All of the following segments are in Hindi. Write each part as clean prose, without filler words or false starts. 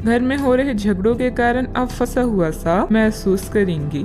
घर में हो रहे झगड़ों के कारण आप फंसा हुआ सा महसूस करेंगे।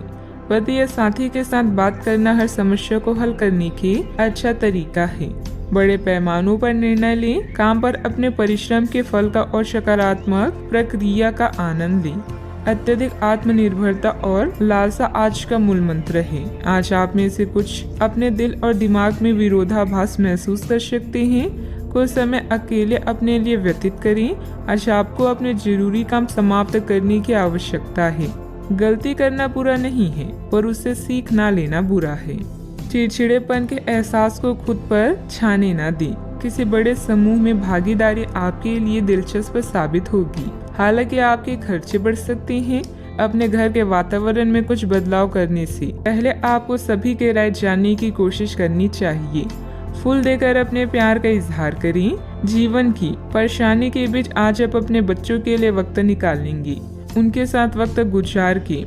पति या साथी के साथ बात करना हर समस्या को हल करने की अच्छा तरीका है। बड़े पैमानों पर निर्णय लें, काम पर अपने परिश्रम के फल का और सकारात्मक प्रक्रिया का आनंद लें। अत्यधिक आत्मनिर्भरता और लालसा आज का मूल मंत्र है। आज आप में से कुछ अपने दिल और दिमाग में विरोधाभास महसूस कर सकते हैं। कुछ समय अकेले अपने लिए व्यतीत करें। आज आपको अपने जरूरी काम समाप्त करने की आवश्यकता है। गलती करना बुरा नहीं है, पर उससे सीख ना लेना बुरा है। चिड़चिड़ेपन के एहसास को खुद पर छाने ना दें। किसी बड़े समूह में भागीदारी आपके लिए दिलचस्प साबित होगी। हालांकि आपके खर्चे बढ़ सकते हैं। अपने घर के वातावरण में कुछ बदलाव करने से पहले आपको सभी के राय जानने की कोशिश करनी चाहिए। फूल देकर अपने प्यार का इजहार करें। जीवन की परेशानी के बीच आज आप अपने बच्चों के लिए वक्त निकालेंगे। उनके साथ वक्त गुजार के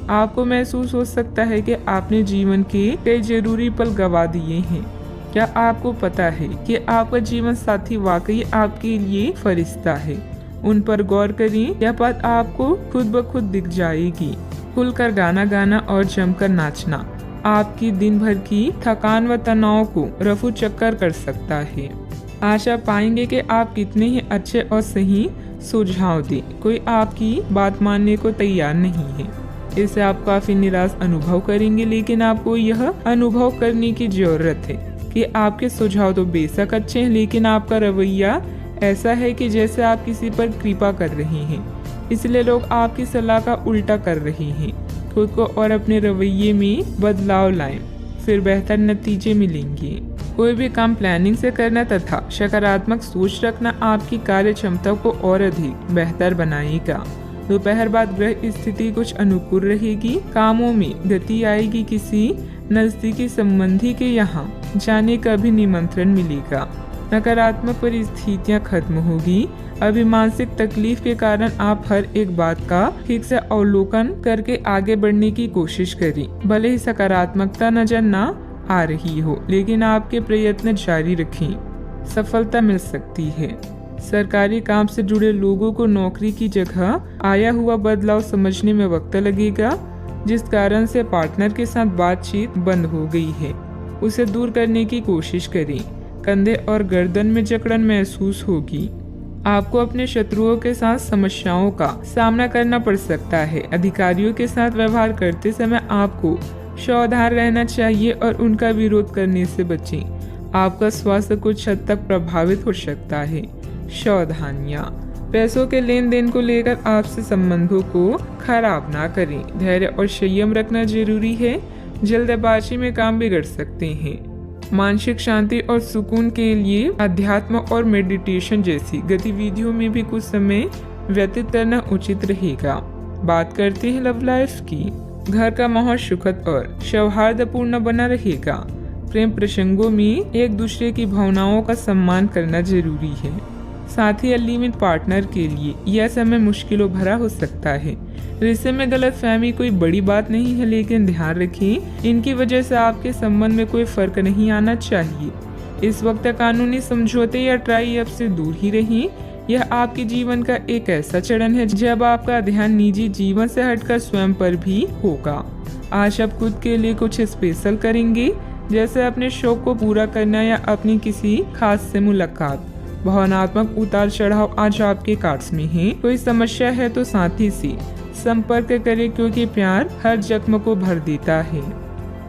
आपको महसूस हो सकता है कि आपने जीवन के कई जरूरी पल गवा दिए हैं। क्या आपको पता है कि आपका जीवन साथी वाकई आपके लिए फरिश्ता है? उन पर गौर करें। यह बात आपको खुद ब खुद दिख जाएगी। खुलकर गाना गाना और जमकर नाचना आपकी दिन भर की थकान व तनाव को रफू चक्कर कर सकता है। आज आप पाएंगे कि आप कितने ही अच्छे और सही सुझाव दें, कोई आपकी बात मानने को तैयार नहीं है। इससे आप काफी निराश अनुभव करेंगे, लेकिन आपको यह अनुभव करने की जरूरत है कि आपके सुझाव तो बेशक अच्छे हैं, लेकिन आपका रवैया ऐसा है कि जैसे आप किसी पर कृपा कर रहे हैं, इसलिए लोग आपकी सलाह का उल्टा कर रहे हैं। खुद को और अपने रवैये में बदलाव लाएं, फिर बेहतर नतीजे मिलेंगे। कोई भी काम प्लानिंग से करना तथा सकारात्मक सोच रखना आपकी कार्य क्षमता को और अधिक बेहतर बनाएगा। दोपहर बाद ग्रह स्थिति कुछ अनुकूल रहेगी। कामों में गति आएगी। किसी नजदीकी संबंधी के यहाँ जाने का भी निमंत्रण मिलेगा। नकारात्मक परिस्थितियाँ खत्म होगी। अभी मानसिक तकलीफ के कारण आप हर एक बात का ठीक से अवलोकन करके आगे बढ़ने की कोशिश करें। भले ही सकारात्मकता नजर ना आ रही हो, लेकिन आपके प्रयत्न जारी रखें, सफलता मिल सकती है। सरकारी काम से जुड़े लोगों को नौकरी की जगह आया हुआ बदलाव समझने में वक्त लगेगा। जिस कारण से पार्टनर के साथ बातचीत बंद हो गई है, उसे दूर करने की कोशिश करें। कंधे और गर्दन में जकड़न महसूस होगी। आपको अपने शत्रुओं के साथ समस्याओं का सामना करना पड़ सकता है। अधिकारियों के साथ व्यवहार करते समय आपको सावधान रहना चाहिए और उनका विरोध करने से बचें। आपका स्वास्थ्य कुछ हद तक प्रभावित हो सकता है। सावधानियां। पैसों के लेन देन को लेकर आपसे संबंधों को खराब ना करें। धैर्य और संयम रखना जरूरी है। जल्दबाजी में काम बिगड़ सकते हैं। मानसिक शांति और सुकून के लिए अध्यात्म और मेडिटेशन जैसी गतिविधियों में भी कुछ समय व्यतीत करना उचित रहेगा। बात करते हैं लव लाइफ की। घर का माहौल सुखद और सौहार्दपूर्ण बना रहेगा। प्रेम प्रसंगों में एक दूसरे की भावनाओं का सम्मान करना जरूरी है। साथ ही अलिमित पार्टनर के लिए यह समय मुश्किलों भरा हो सकता है। रिश्ते में गलतफहमी कोई बड़ी बात नहीं है, लेकिन ध्यान रखें, इनकी वजह से आपके संबंध में कोई फर्क नहीं आना चाहिए। इस वक्त कानूनी समझौते या ट्राई अप से दूर ही रहें। यह आपके जीवन का एक ऐसा चरण है जब आपका ध्यान निजी जीवन से हटकर स्वयं पर भी होगा। आज आप खुद के लिए कुछ स्पेशल करेंगे, जैसे अपने शौक को पूरा करना या अपनी किसी खास से मुलाकात। भावनात्मक उतार चढ़ाव आज आपके कार्ड्स में है। कोई समस्या है तो साथी से संपर्क करें, क्योंकि प्यार हर जख्म को भर देता है।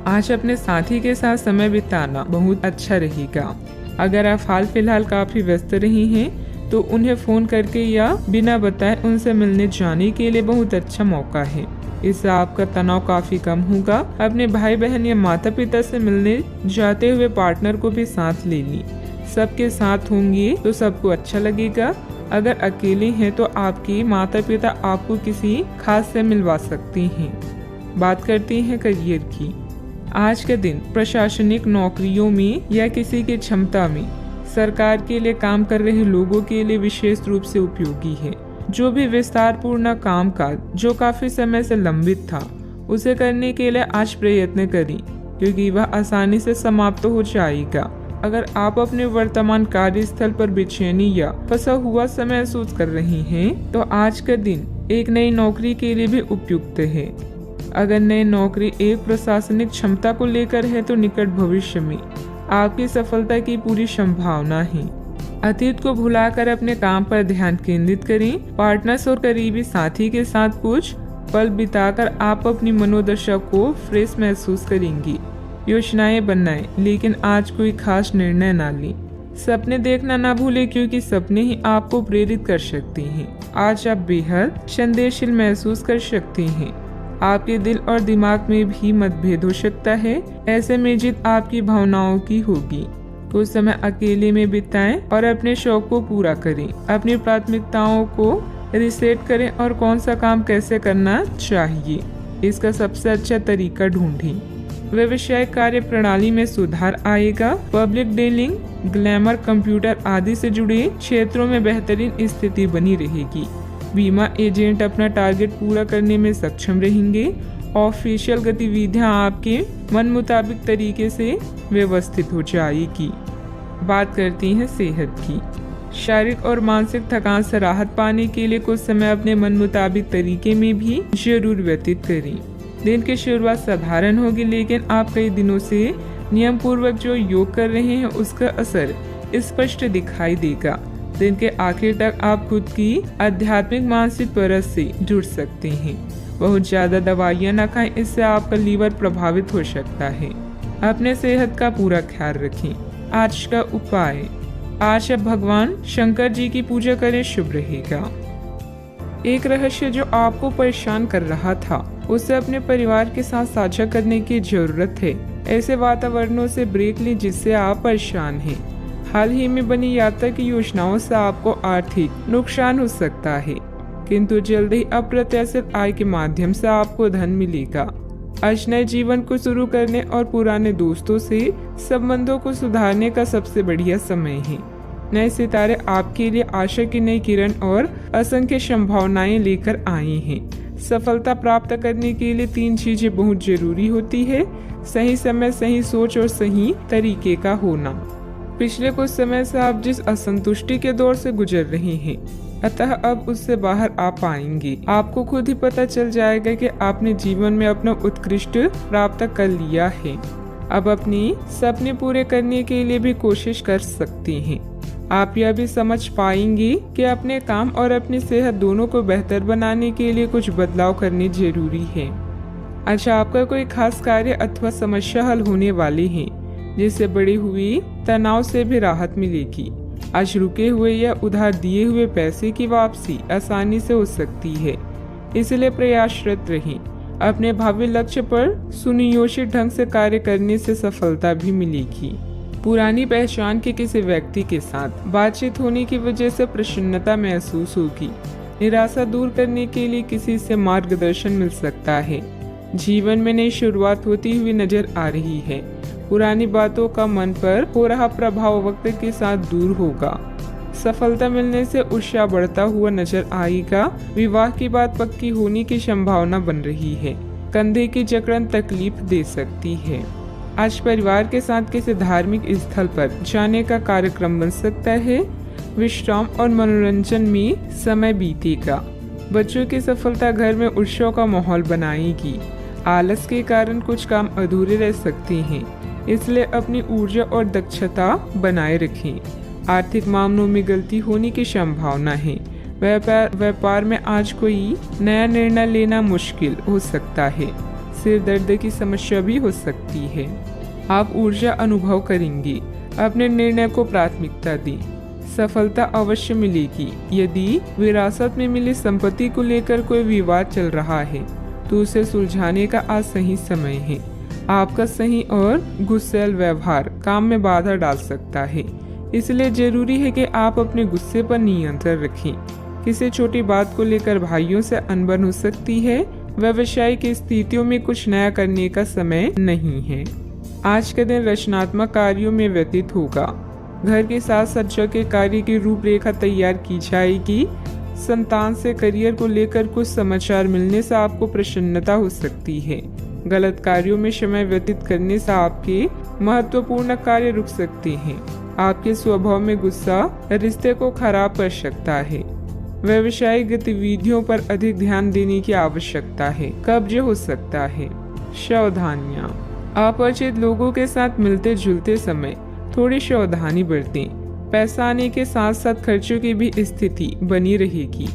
आज अपने साथी के साथ समय बिताना बहुत अच्छा रहेगा। अगर आप हाल फिलहाल काफी व्यस्त रही हैं, तो उन्हें फोन करके या बिना बताए उनसे मिलने जाने के लिए बहुत अच्छा मौका है। इससे आपका तनाव काफी कम होगा। अपने भाई बहन या माता पिता से मिलने जाते हुए पार्टनर को भी साथ ले ली। सबके साथ होंगे तो सबको अच्छा लगेगा। अगर अकेले हैं तो आपके माता पिता आपको किसी खास से मिलवा सकते हैं। बात करते हैं करियर की। आज के दिन प्रशासनिक नौकरियों में या किसी की क्षमता में सरकार के लिए काम कर रहे लोगों के लिए विशेष रूप से उपयोगी है। जो भी विस्तारपूर्ण कामकाज जो काफी समय से लंबित था, उसे करने के लिए आज प्रयत्न करें, क्योंकि वह आसानी से समाप्त हो जाएगा। अगर आप अपने वर्तमान कार्यस्थल पर बेचैनी या फंसा हुआ सा महसूस कर रहे हैं तो आज का दिन एक नई नौकरी के लिए भी उपयुक्त है। अगर नई नौकरी एक प्रशासनिक क्षमता को लेकर है तो निकट भविष्य में आपकी सफलता की पूरी संभावना है। अतीत को भुलाकर अपने काम पर ध्यान केंद्रित करें। पार्टनर्स और करीबी साथी के साथ कुछ पल बिताकर आप अपनी मनोदशा को फ्रेश महसूस करेंगी। योजनाएं बनाएं, लेकिन आज कोई खास निर्णय ना लें। सपने देखना ना भूलें, क्योंकि सपने ही आपको प्रेरित कर सकते हैं। आज आप बेहद संवेदनशील महसूस कर सकते हैं। आपके दिल और दिमाग में भी मतभेद हो सकता है, ऐसे में जीत आपकी भावनाओं की होगी। कुछ समय अकेले में बिताएं और अपने शौक को पूरा करें। अपनी प्राथमिकताओं को रिसेट करें और कौन सा काम कैसे करना चाहिए, इसका सबसे अच्छा तरीका ढूंढें। व्यवसायिक कार्य प्रणाली में सुधार आएगा। पब्लिक डीलिंग, ग्लैमर, कंप्यूटर आदि से जुड़े क्षेत्रों में बेहतरीन स्थिति बनी रहेगी। बीमा एजेंट अपना टारगेट पूरा करने में सक्षम रहेंगे। ऑफिशियल गतिविधियां आपके मन मुताबिक तरीके से व्यवस्थित हो जाएगी। बात करती हैं सेहत की। शारीरिक और मानसिक थकान से राहत पाने के लिए कुछ समय अपने मन मुताबिक तरीके में भी जरूर व्यतीत करें। दिन की शुरुआत साधारण होगी, लेकिन आप कई दिनों से नियम पूर्वक जो योग कर रहे हैं उसका असर स्पष्ट दिखाई देगा। दिन के आखिर तक आप खुद की आध्यात्मिक मानसिक परत से जुड़ सकते हैं। बहुत ज्यादा दवाइयाँ न खाएं, इससे आपका लीवर प्रभावित हो सकता है। अपने सेहत का पूरा ख्याल रखें। आज का उपाय, आज आप भगवान शंकर जी की पूजा करें, शुभ रहेगा। एक रहस्य जो आपको परेशान कर रहा था उसे अपने परिवार के साथ साझा करने की जरूरत है। ऐसे वातावरणों से ब्रेक लें जिससे आप परेशान हैं। हाल ही में बनी यात्रा की योजनाओं से आपको आर्थिक नुकसान हो सकता है, किंतु जल्द ही अप्रत्याशित आय के माध्यम से आपको धन मिलेगा। आज नए जीवन को शुरू करने और पुराने दोस्तों से संबंधों को सुधारने का सबसे बढ़िया समय है। नए सितारे आपके लिए आशा की नई किरण और असंख्य संभावनाएं लेकर आए हैं। सफलता प्राप्त करने के लिए 3 चीजें बहुत जरूरी होती है: सही समय, सही सोच और सही तरीके का होना। पिछले कुछ समय से आप जिस असंतुष्टि के दौर से गुजर रहे हैं, अतः अब उससे बाहर आ पाएंगे। आपको खुद ही पता चल जाएगा कि आपने जीवन में अपना उत्कृष्ट प्राप्त कर लिया है। अब अपनी सपने पूरे करने के लिए भी कोशिश कर सकते हैं। आप यह भी समझ पाएंगे कि अपने काम और अपनी सेहत दोनों को बेहतर बनाने के लिए कुछ बदलाव करने जरूरी है। अच्छा, आपका कोई खास कार्य अथवा समस्या हल होने वाली है, जिससे बढ़ी हुई तनाव से भी राहत मिलेगी। आज रुके हुए या उधार दिए हुए पैसे की वापसी आसानी से हो सकती है, इसलिए प्रयासरत रहें। अपने भावी लक्ष्य पर सुनियोजित ढंग से कार्य करने से सफलता भी मिलेगी। पुरानी पहचान के किसी व्यक्ति के साथ बातचीत होने की वजह से प्रसन्नता महसूस होगी। निराशा दूर करने के लिए किसी से मार्गदर्शन मिल सकता है। जीवन में नई शुरुआत होती हुई नजर आ रही है। पुरानी बातों का मन पर हो रहा प्रभाव वक्त के साथ दूर होगा। सफलता मिलने से उत्साह बढ़ता हुआ नजर आएगा। विवाह की बात पक्की होने की संभावना बन रही है। कंधे की जकड़न तकलीफ दे सकती है। आज परिवार के साथ किसी धार्मिक स्थल पर जाने का कार्यक्रम बन सकता है। विश्राम और मनोरंजन में समय बीतेगा। बच्चों की सफलता घर में उत्सव का माहौल बनाएगी। आलस के कारण कुछ काम अधूरे रह सकते हैं, इसलिए अपनी ऊर्जा और दक्षता बनाए रखें। आर्थिक मामलों में गलती होने की संभावना है। व्यापार में आज कोई नया निर्णय लेना मुश्किल हो सकता है। सिर दर्द की समस्या भी हो सकती है। आप ऊर्जा अनुभव करेंगे। अपने निर्णय को प्राथमिकता दें। सफलता अवश्य मिलेगी। यदि विरासत में मिली संपत्ति को लेकर कोई विवाद चल रहा है तो उसे सुलझाने का आज सही समय है। आपका सही और गुस्सैल व्यवहार काम में बाधा डाल सकता है, इसलिए जरूरी है कि आप अपने गुस्से पर नियंत्रण रखें। किसी छोटी बात को लेकर भाइयों से अनबन हो सकती है। व्यावसायिक स्थितियों में कुछ नया करने का समय नहीं है। आज का दिन रचनात्मक कार्यों में व्यतीत होगा। घर के साथ सज्जा के कार्य की रूपरेखा तैयार की जाएगी। संतान से करियर को लेकर कुछ समाचार मिलने से आपको प्रसन्नता हो सकती है। गलत कार्यों में समय व्यतीत करने से आपके महत्वपूर्ण कार्य रुक सकते हैं। आपके स्वभाव में गुस्सा रिश्ते को खराब कर सकता है। व्यवसायिक गतिविधियों पर अधिक ध्यान देने की आवश्यकता है। कब्ज हो सकता है। सावधानियां, अपरिचित लोगों के साथ मिलते जुलते समय थोड़ी सावधानी बरतें। पैसा आने के साथ साथ खर्चों की भी स्थिति बनी रहेगी,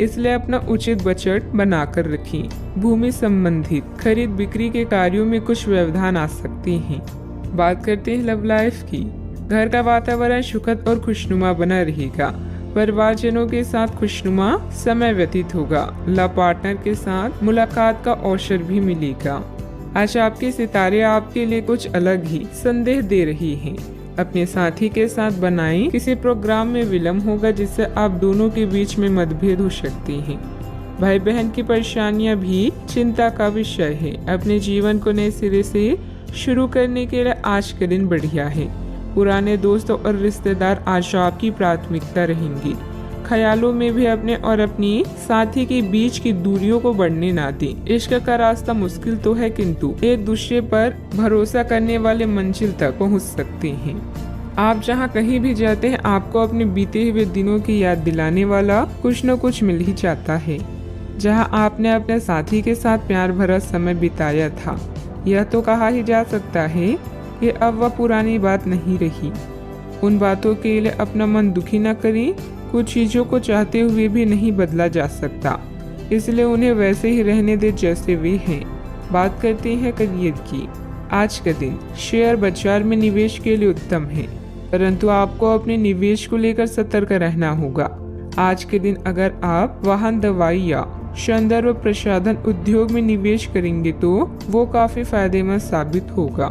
इसलिए अपना उचित बजट बनाकर रखें। भूमि संबंधित खरीद बिक्री के कार्यों में कुछ व्यवधान आ सकते हैं। बात करते हैं लव लाइफ की। घर का वातावरण सुखद और खुशनुमा बना रहेगा। परिवारजनों के साथ खुशनुमा समय व्यतीत होगा। लव पार्टनर के साथ मुलाकात का अवसर भी मिलेगा। आज आपके सितारे आपके लिए कुछ अलग ही संदेश दे रही हैं। अपने साथी के साथ बनाएं। किसी प्रोग्राम में विलम्ब होगा जिससे आप दोनों के बीच में मतभेद हो सकते हैं। भाई बहन की परेशानियां भी चिंता का विषय है। अपने जीवन को नए सिरे से शुरू करने के लिए आज का दिन बढ़िया है। पुराने दोस्तों और रिश्तेदार आज आपकी प्राथमिकता रहेंगी। ख्यालों में भी अपने और अपनी साथी के बीच की दूरियों को बढ़ने ना दें। इश्क का रास्ता मुश्किल तो है, किंतु एक दूसरे पर भरोसा करने वाले मंजिल तक पहुंच सकते हैं। आप जहां कहीं भी जाते हैं, आपको अपने बीते हुए दिनों की याद दिलाने वाला कुछ न कुछ मिल ही जाता है। जहां आपने अपने साथी के साथ प्यार भरा समय बिताया था, यह तो कहा ही जा सकता है कि अब वह पुरानी बात नहीं रही। उन बातों के लिए अपना मन दुखी न करें। कुछ चीजों को चाहते हुए भी नहीं बदला जा सकता, इसलिए उन्हें वैसे ही रहने दे जैसे वे हैं। बात करते हैं करियर की। आज का दिन शेयर बाजार में निवेश के लिए उत्तम है, परंतु आपको अपने निवेश को लेकर सतर्क रहना होगा। आज के दिन अगर आप वाहन, दवाई या सौंदर्य व प्रसाधन उद्योग में निवेश करेंगे तो वो काफी फायदेमंद साबित होगा।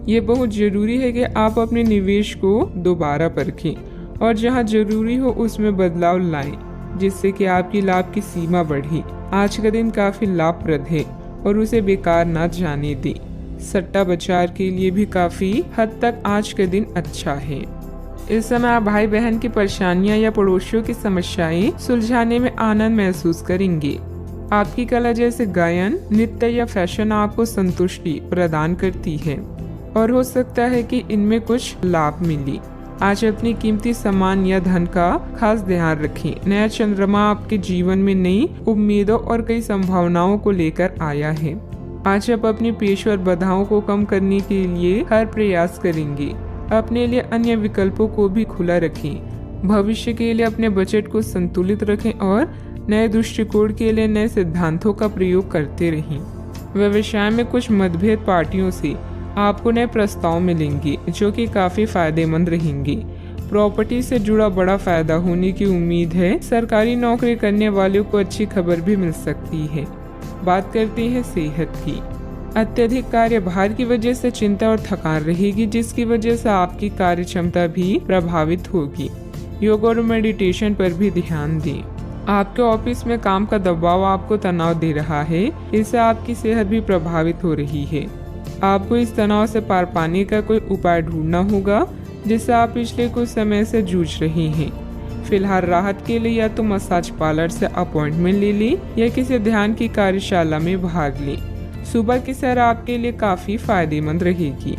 ये बहुत जरूरी है कि आप अपने निवेश को दोबारा परखें और जहां जरूरी हो उसमें बदलाव लाएं, जिससे कि आपकी लाभ की सीमा बढ़े। आज का दिन काफी लाभप्रद है और उसे बेकार ना जाने दें। सट्टा बाजार के लिए भी काफी हद तक आज का दिन अच्छा है। इस समय आप भाई बहन की परेशानियां या पड़ोसियों की समस्याएं सुलझाने में आनंद महसूस करेंगे। आपकी कला जैसे गायन, नृत्य या फैशन आपको संतुष्टि प्रदान करती है और हो सकता है कि इनमें कुछ लाभ मिले। आज अपनी कीमती सामान या धन का खास ध्यान रखें। नया चंद्रमा आपके जीवन में नई उम्मीदों और कई संभावनाओं को लेकर आया है। आज आप अपनी पेशेवर बाधाओं को कम करने के लिए हर प्रयास करेंगे। अपने लिए अन्य विकल्पों को भी खुला रखें। भविष्य के लिए अपने बजट को संतुलित रखें और नए दृष्टिकोण के लिए नए सिद्धांतों का प्रयोग करते रहें। व्यवसाय में कुछ मतभेद पार्टियों से आपको नए प्रस्ताव मिलेंगे जो कि काफी फायदेमंद रहेंगे। प्रॉपर्टी से जुड़ा बड़ा फायदा होने की उम्मीद है। सरकारी नौकरी करने वालों को अच्छी खबर भी मिल सकती है। बात करते हैं सेहत की। अत्यधिक कार्यभार की वजह से चिंता और थकान रहेगी, जिसकी वजह से आपकी कार्य क्षमता भी प्रभावित होगी। योग और मेडिटेशन पर भी ध्यान दें। आपके ऑफिस में काम का दबाव आपको तनाव दे रहा है, इससे आपकी सेहत भी प्रभावित हो रही है। आपको इस तनाव से पार पाने का कोई उपाय ढूंढना होगा जिससे आप पिछले कुछ समय से जूझ रहे हैं। फिलहाल राहत के लिए या तो मसाज पार्लर से अपॉइंटमेंट ले लें या किसी ध्यान की कार्यशाला में भाग लें। सुबह की सैर आपके लिए काफी फायदेमंद रहेगी।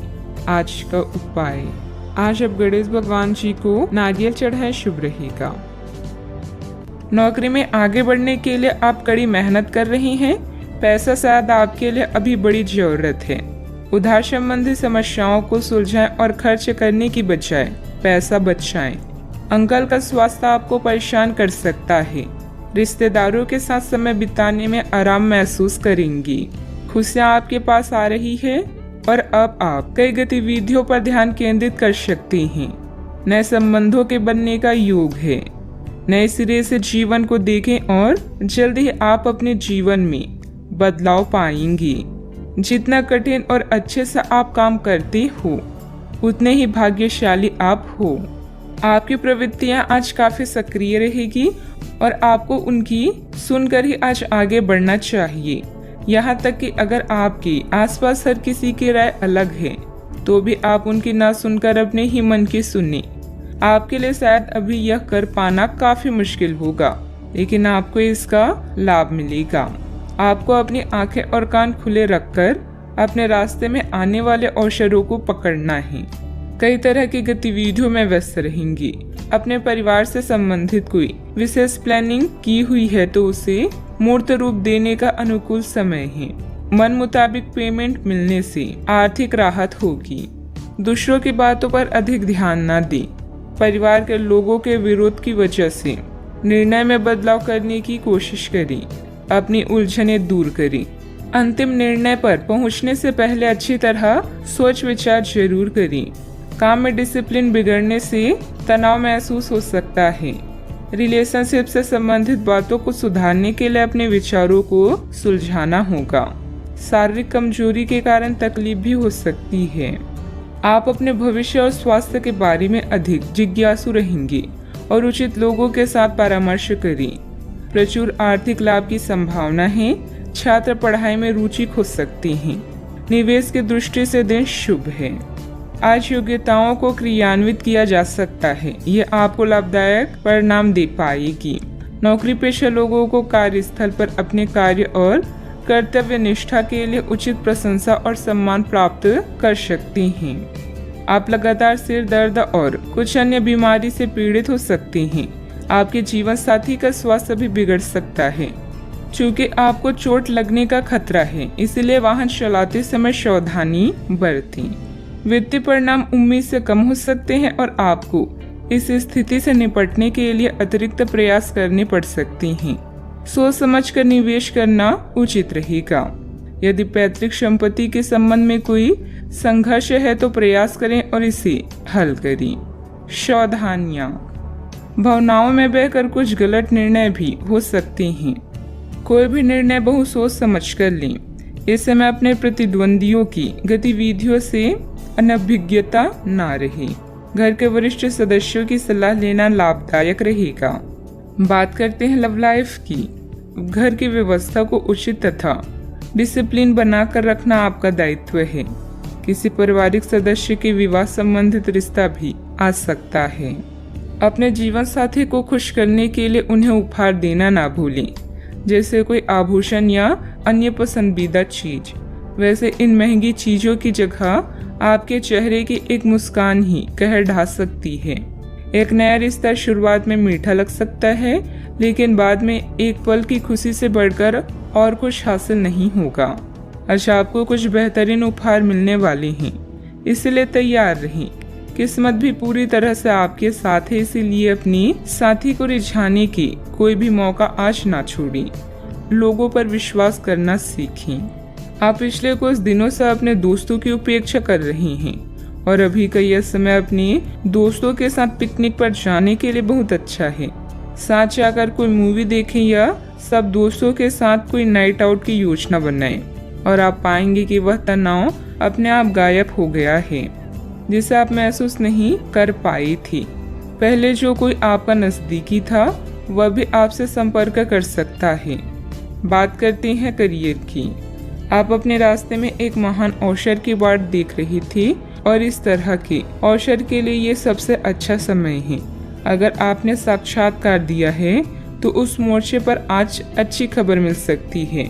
आज का उपाय, आज आप गणेश भगवान जी को नारियल चढ़ाएं, शुभ रहेगा। नौकरी में आगे बढ़ने के लिए आप कड़ी मेहनत कर रहे हैं। पैसा शायद आपके लिए अभी बड़ी जरूरत है। उधार संबंधी समस्याओं को सुलझाएं और खर्च करने की बजाय पैसा बचाएं। अंकल का स्वास्थ्य आपको परेशान कर सकता है। रिश्तेदारों के साथ समय बिताने में आराम महसूस करेंगी। खुशियां आपके पास आ रही है और अब आप कई गतिविधियों पर ध्यान केंद्रित कर सकते हैं। नए संबंधों के बनने का योग है। नए सिरे से जीवन को देखें और जल्द ही आप अपने जीवन में बदलाव पाएंगे। जितना कठिन और अच्छे से आप काम करते हो, उतने ही भाग्यशाली आप हो। आपकी प्रवृत्तियां आज काफी सक्रिय रहेगी और आपको उनकी सुनकर ही आज आगे बढ़ना चाहिए। यहाँ तक कि अगर आपके आसपास हर किसी की राय अलग है तो भी आप उनकी ना सुनकर अपने ही मन की सुने। आपके लिए शायद अभी यह कर पाना काफी मुश्किल होगा, लेकिन आपको इसका लाभ मिलेगा। आपको अपनी आंखें और कान खुले रखकर अपने रास्ते में आने वाले अवसरों को पकड़ना है। कई तरह की गतिविधियों में व्यस्त रहेंगी। अपने परिवार से संबंधित कोई विशेष प्लानिंग की हुई है तो उसे मूर्त रूप देने का अनुकूल समय है। मन मुताबिक पेमेंट मिलने से आर्थिक राहत होगी। दूसरों की बातों पर अधिक ध्यान न दें। परिवार के लोगों के विरोध की वजह से निर्णय में बदलाव करने की कोशिश करें। अपनी उलझनें दूर करें। अंतिम निर्णय पर पहुंचने से पहले अच्छी तरह सोच विचार जरूर करें। काम में डिसिप्लिन बिगड़ने से तनाव महसूस हो सकता है। रिलेशनशिप से संबंधित बातों को सुधारने के लिए अपने विचारों को सुलझाना होगा। शारीरिक कमजोरी के कारण तकलीफ भी हो सकती है। आप अपने भविष्य और स्वास्थ्य के बारे में अधिक जिज्ञासु रहेंगे और उचित लोगों के साथ परामर्श करें। प्रचुर आर्थिक लाभ की संभावना है। छात्र पढ़ाई में रुचि खो सकते हैं। निवेश की दृष्टि से दिन शुभ है। आज योग्यताओं को क्रियान्वित किया जा सकता है। ये आपको लाभदायक परिणाम दे पाएगी। नौकरी पेशा लोगों को कार्यस्थल पर अपने कार्य और कर्तव्य निष्ठा के लिए उचित प्रशंसा और सम्मान प्राप्त कर सकती हैं। आप लगातार सिर दर्द और कुछ अन्य बीमारी से पीड़ित हो सकते हैं। आपके जीवन साथी का स्वास्थ्य भी बिगड़ सकता है। चूँकि आपको चोट लगने का खतरा है, इसलिए वाहन चलाते समय सावधानी बरतें। वित्तीय परिणाम उम्मीद से कम हो सकते हैं और आपको इस स्थिति से निपटने के लिए अतिरिक्त प्रयास करने पड़ सकते हैं। सोच समझकर निवेश करना उचित रहेगा। यदि पैतृक संपत्ति के संबंध में कोई संघर्ष है तो प्रयास करें और इसे हल करें। सावधानियां, भावनाओं में बहकर कुछ गलत निर्णय भी हो सकते हैं। कोई भी निर्णय बहुत सोच समझ कर लें। इस समय अपने प्रतिद्वंदियों की गतिविधियों से अनभिज्ञता न रहे। घर के वरिष्ठ सदस्यों की सलाह लेना लाभदायक रहेगा। बात करते हैं लव लाइफ की। घर की व्यवस्था को उचित तथा डिसिप्लिन बनाकर रखना आपका दायित्व है। किसी पारिवारिक सदस्य के विवाह संबंधित रिश्ता भी आ सकता है। अपने जीवन साथी को खुश करने के लिए उन्हें उपहार देना ना भूलें, जैसे कोई आभूषण या अन्य पसंदीदा चीज। वैसे इन महंगी चीजों की जगह आपके चेहरे की एक मुस्कान ही कहर ढा सकती है। एक नया रिश्ता शुरुआत में मीठा लग सकता है, लेकिन बाद में एक पल की खुशी से बढ़कर और कुछ हासिल नहीं होगा। अच्छा, आपको कुछ बेहतरीन उपहार मिलने वाले हैं, इसलिए तैयार रहें। किस्मत भी पूरी तरह से आपके साथ है, इसीलिए अपनी साथी को रिझाने की कोई भी मौका आज ना छोड़ें। लोगों पर विश्वास करना सीखें। आप पिछले कुछ दिनों से अपने दोस्तों की उपेक्षा कर रहे हैं और अभी का यह समय अपने दोस्तों के साथ पिकनिक पर जाने के लिए बहुत अच्छा है। साथ जाकर कोई मूवी देखें या सब दोस्तों के साथ कोई नाइट आउट की योजना बनाएं और आप पाएंगे कि वह तनाव अपने आप गायब हो गया है, जिसे आप महसूस नहीं कर पाई थी। पहले जो कोई आपका नजदीकी था वह भी आपसे संपर्क कर सकता है। बात करते हैं करियर की। आप अपने रास्ते में एक महान अवसर की बाट देख रही थी और इस तरह के अवसर के लिए ये सबसे अच्छा समय है। अगर आपने साक्षात्कार दिया है तो उस मोर्चे पर आज अच्छी खबर मिल सकती है।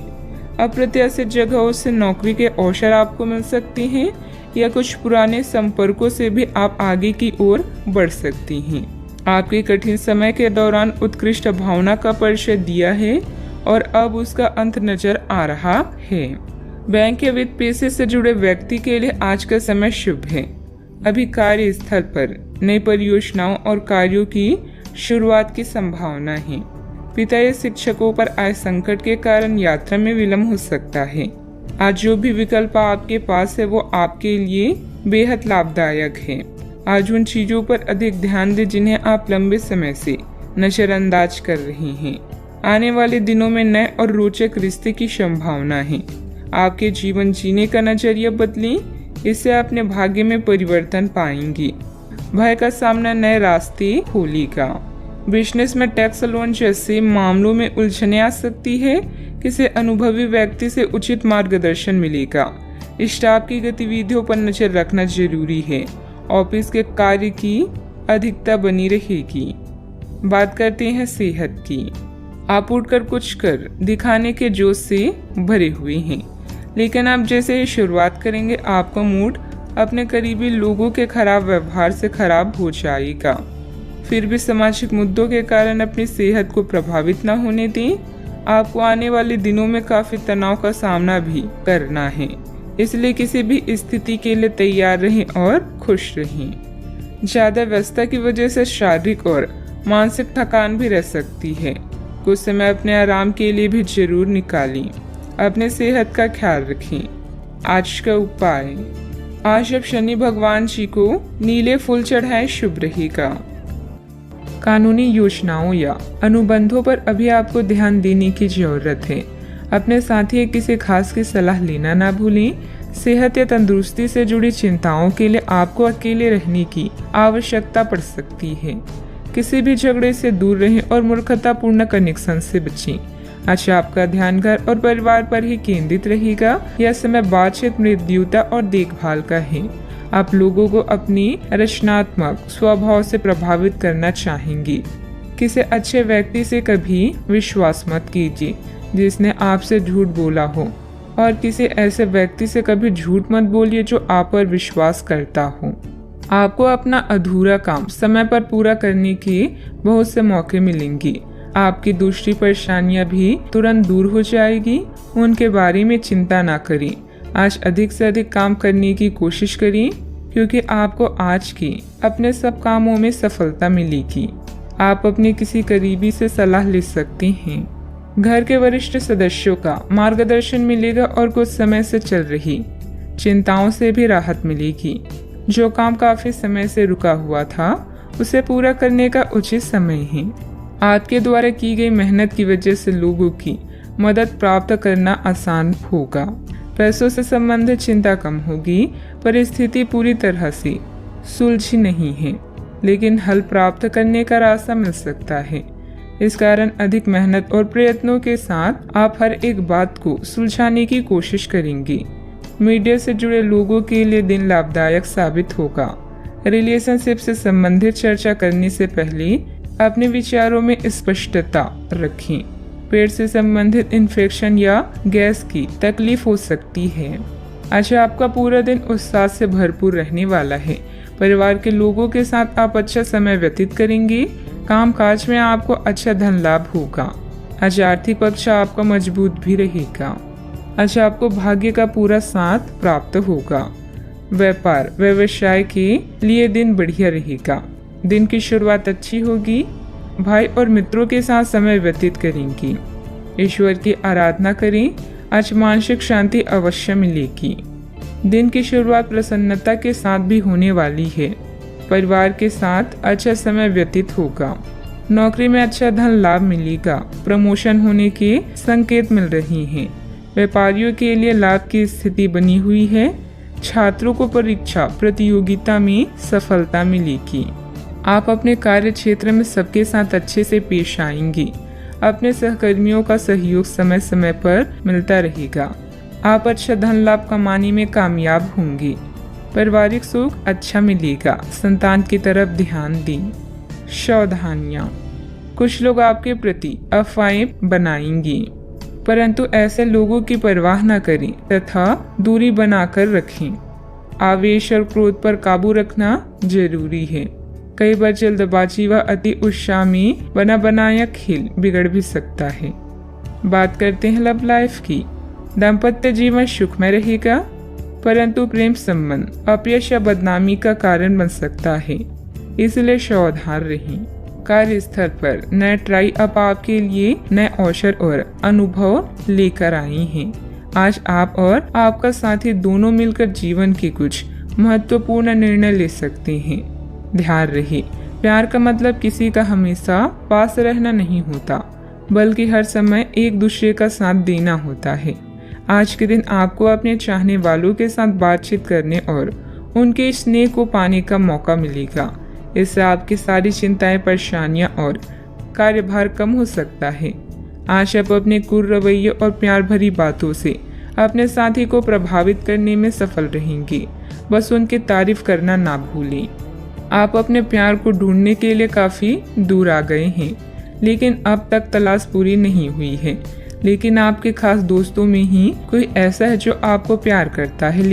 अप्रत्याशित जगहों से नौकरी के अवसर आपको मिल सकते हैं या कुछ पुराने संपर्कों से भी आप आगे की ओर बढ़ सकती हैं। आपके कठिन समय के दौरान उत्कृष्ट भावना का परिचय दिया है और अब उसका अंत नजर आ रहा है। बैंक या वित्त पेशे से जुड़े व्यक्ति के लिए आज का समय शुभ है। अभी कार्यस्थल पर नई परियोजनाओं और कार्यों की शुरुआत की संभावना है। पिता या शिक्षकों पर आए संकट के कारण यात्रा में विलंब हो सकता है। आज जो भी विकल्प आपके पास है वो आपके लिए बेहद लाभदायक है। आज उन चीजों पर अधिक ध्यान दें जिन्हें आप लंबे समय से नजरअंदाज कर रहे हैं। आने वाले दिनों में नए और रोचक रिश्ते की संभावना है। आपके जीवन जीने का नजरिया बदलें, इससे अपने भाग्य में परिवर्तन पाएंगी। भय का सामना नए रास्ते खोलेगा। बिजनेस में टैक्स लोन जैसे मामलों में उलझने आ सकती है। किसी अनुभवी व्यक्ति से उचित मार्गदर्शन मिलेगा। स्टाफ की गतिविधियों पर नजर रखना जरूरी है। ऑफिस के कार्य की अधिकता बनी रहेगी। बात करते हैं सेहत की। आप उठकर कुछ कर दिखाने के जोश से भरे हुए हैं, लेकिन आप जैसे ही शुरुआत करेंगे आपका मूड अपने करीबी लोगों के खराब व्यवहार से खराब हो जाएगा। फिर भी सामाजिक मुद्दों के कारण अपनी सेहत को प्रभावित न होने दें। आपको आने वाले दिनों में काफ़ी तनाव का सामना भी करना है, इसलिए किसी भी स्थिति के लिए तैयार रहें और खुश रहें। ज़्यादा व्यस्तता की वजह से शारीरिक और मानसिक थकान भी रह सकती है। कुछ समय अपने आराम के लिए भी जरूर निकालें। अपने सेहत का ख्याल रखें। आज का उपाय, आज आप शनि भगवान जी को नीले फूल चढ़ाएं, शुभ रहेगा। कानूनी योजनाओं या अनुबंधों पर अभी आपको ध्यान देने की जरूरत है। अपने साथी या किसी खास की सलाह लेना ना भूलें। सेहत या तंदुरुस्ती से जुड़ी चिंताओं के लिए आपको अकेले रहने की आवश्यकता पड़ सकती है। किसी भी झगड़े से दूर रहें और मूर्खतापूर्ण कनेक्शन से बचें। आज आपका ध्यान घर और परिवार पर ही केंद्रित रहेगा। यह समय बातचीत, मृदुता और देखभाल का है। आप लोगों को अपनी रचनात्मक स्वभाव से प्रभावित करना चाहेंगे। किसी अच्छे व्यक्ति से कभी विश्वास मत कीजिए जिसने आपसे झूठ बोला हो, और किसी ऐसे व्यक्ति से कभी झूठ मत बोलिए जो आप पर विश्वास करता हो। आपको अपना अधूरा काम समय पर पूरा करने के बहुत से मौके मिलेंगे। आपकी दूसरी परेशानियां भी तुरंत दूर हो जाएगी। उनके बारे में चिंता ना करें। आज अधिक से अधिक काम करने की कोशिश करें, क्योंकि आपको आज के अपने सब कामों में सफलता मिलेगी। आप अपने किसी करीबी से सलाह ले सकते हैं। घर के वरिष्ठ सदस्यों का मार्गदर्शन मिलेगा और कुछ समय से चल रही चिंताओं से भी राहत मिलेगी। जो काम काफी समय से रुका हुआ था उसे पूरा करने का उचित समय है। आपके द्वारा की गई मेहनत की वजह से लोगों की मदद प्राप्त करना आसान होगा। पैसों से संबंधित चिंता कम होगी। परिस्थिति पूरी तरह से सुलझी नहीं है, लेकिन हल प्राप्त करने का रास्ता मिल सकता है। इस कारण अधिक मेहनत और प्रयत्नों के साथ आप हर एक बात को सुलझाने की कोशिश करेंगे। मीडिया से जुड़े लोगों के लिए दिन लाभदायक साबित होगा। रिलेशनशिप से संबंधित चर्चा करने से पहले अपने विचारों में स्पष्टता रखें। पेट से संबंधित इन्फेक्शन या गैस की तकलीफ हो सकती है। आज आपका पूरा दिन उत्साह से भरपूर रहने वाला है। परिवार के लोगों के साथ आप अच्छा समय व्यतीत करेंगे। काम काज में आपको अच्छा धन लाभ होगा। आज आर्थिक पक्ष आपका मजबूत भी रहेगा। आज आपको भाग्य का पूरा साथ प्राप्त होगा। व्यापार व्यवसाय के लिए दिन बढ़िया रहेगा। दिन की शुरुआत अच्छी होगी। भाई और मित्रों के साथ समय व्यतीत करेंगी। ईश्वर की आराधना करें। आज मानसिक शांति अवश्य मिलेगी। दिन की शुरुआत प्रसन्नता के साथ भी होने वाली है। परिवार के साथ अच्छा समय व्यतीत होगा। नौकरी में अच्छा धन लाभ मिलेगा। प्रमोशन होने के संकेत मिल रहे हैं। व्यापारियों के लिए लाभ की स्थिति बनी हुई है। छात्रों को परीक्षा प्रतियोगिता में सफलता मिलेगी। आप अपने कार्य क्षेत्र में सबके साथ अच्छे से पेश आएंगे। अपने सहकर्मियों का सहयोग समय समय पर मिलता रहेगा। आप अच्छा धन लाभ कमाने में कामयाब होंगे। पारिवारिक सुख अच्छा मिलेगा। संतान की तरफ ध्यान दें। सावधानियां, कुछ लोग आपके प्रति अफवाहें बनाएंगे, परंतु ऐसे लोगों की परवाह न करें तथा दूरी बनाकर रखें। आवेश और क्रोध पर काबू रखना जरूरी है। कई बार जल्दबाजी व अति उत्साह में बना बनाया खेल बिगड़ भी सकता है। बात करते हैं लव लाइफ की। दाम्पत्य जीवन सुखमय रहेगा, परंतु प्रेम संबंध अपयश या बदनामी का कारण बन सकता है, इसलिए सावधान रहें। कार्यस्थल पर नए ट्राई अप आपके लिए नए अवसर और अनुभव लेकर आई हैं। आज आप और आपका साथी दोनों मिलकर जीवन के कुछ महत्वपूर्ण निर्णय ले सकते हैं। ध्यान रहे, प्यार का मतलब किसी का हमेशा पास रहना नहीं होता, बल्कि हर समय एक दूसरे का साथ देना होता है। आज के दिन आपको अपने चाहने वालों के साथ बातचीत करने और उनके स्नेह को पाने का मौका मिलेगा। इससे आपकी सारी चिंताएं, परेशानियां और कार्यभार कम हो सकता है। आज आप अपने कुल रवैये और प्यार भरी बातों से अपने साथी को प्रभावित करने में सफल रहेंगे। बस उनकी तारीफ करना ना भूलें। आप अपने प्यार को ढूंढने के लिए काफी दूर आ गए हैं, लेकिन अब तक तलाश पूरी नहीं हुई है। लेकिन आपके खास दोस्तों में ही कोई ऐसा है जो आपको प्यार करता है,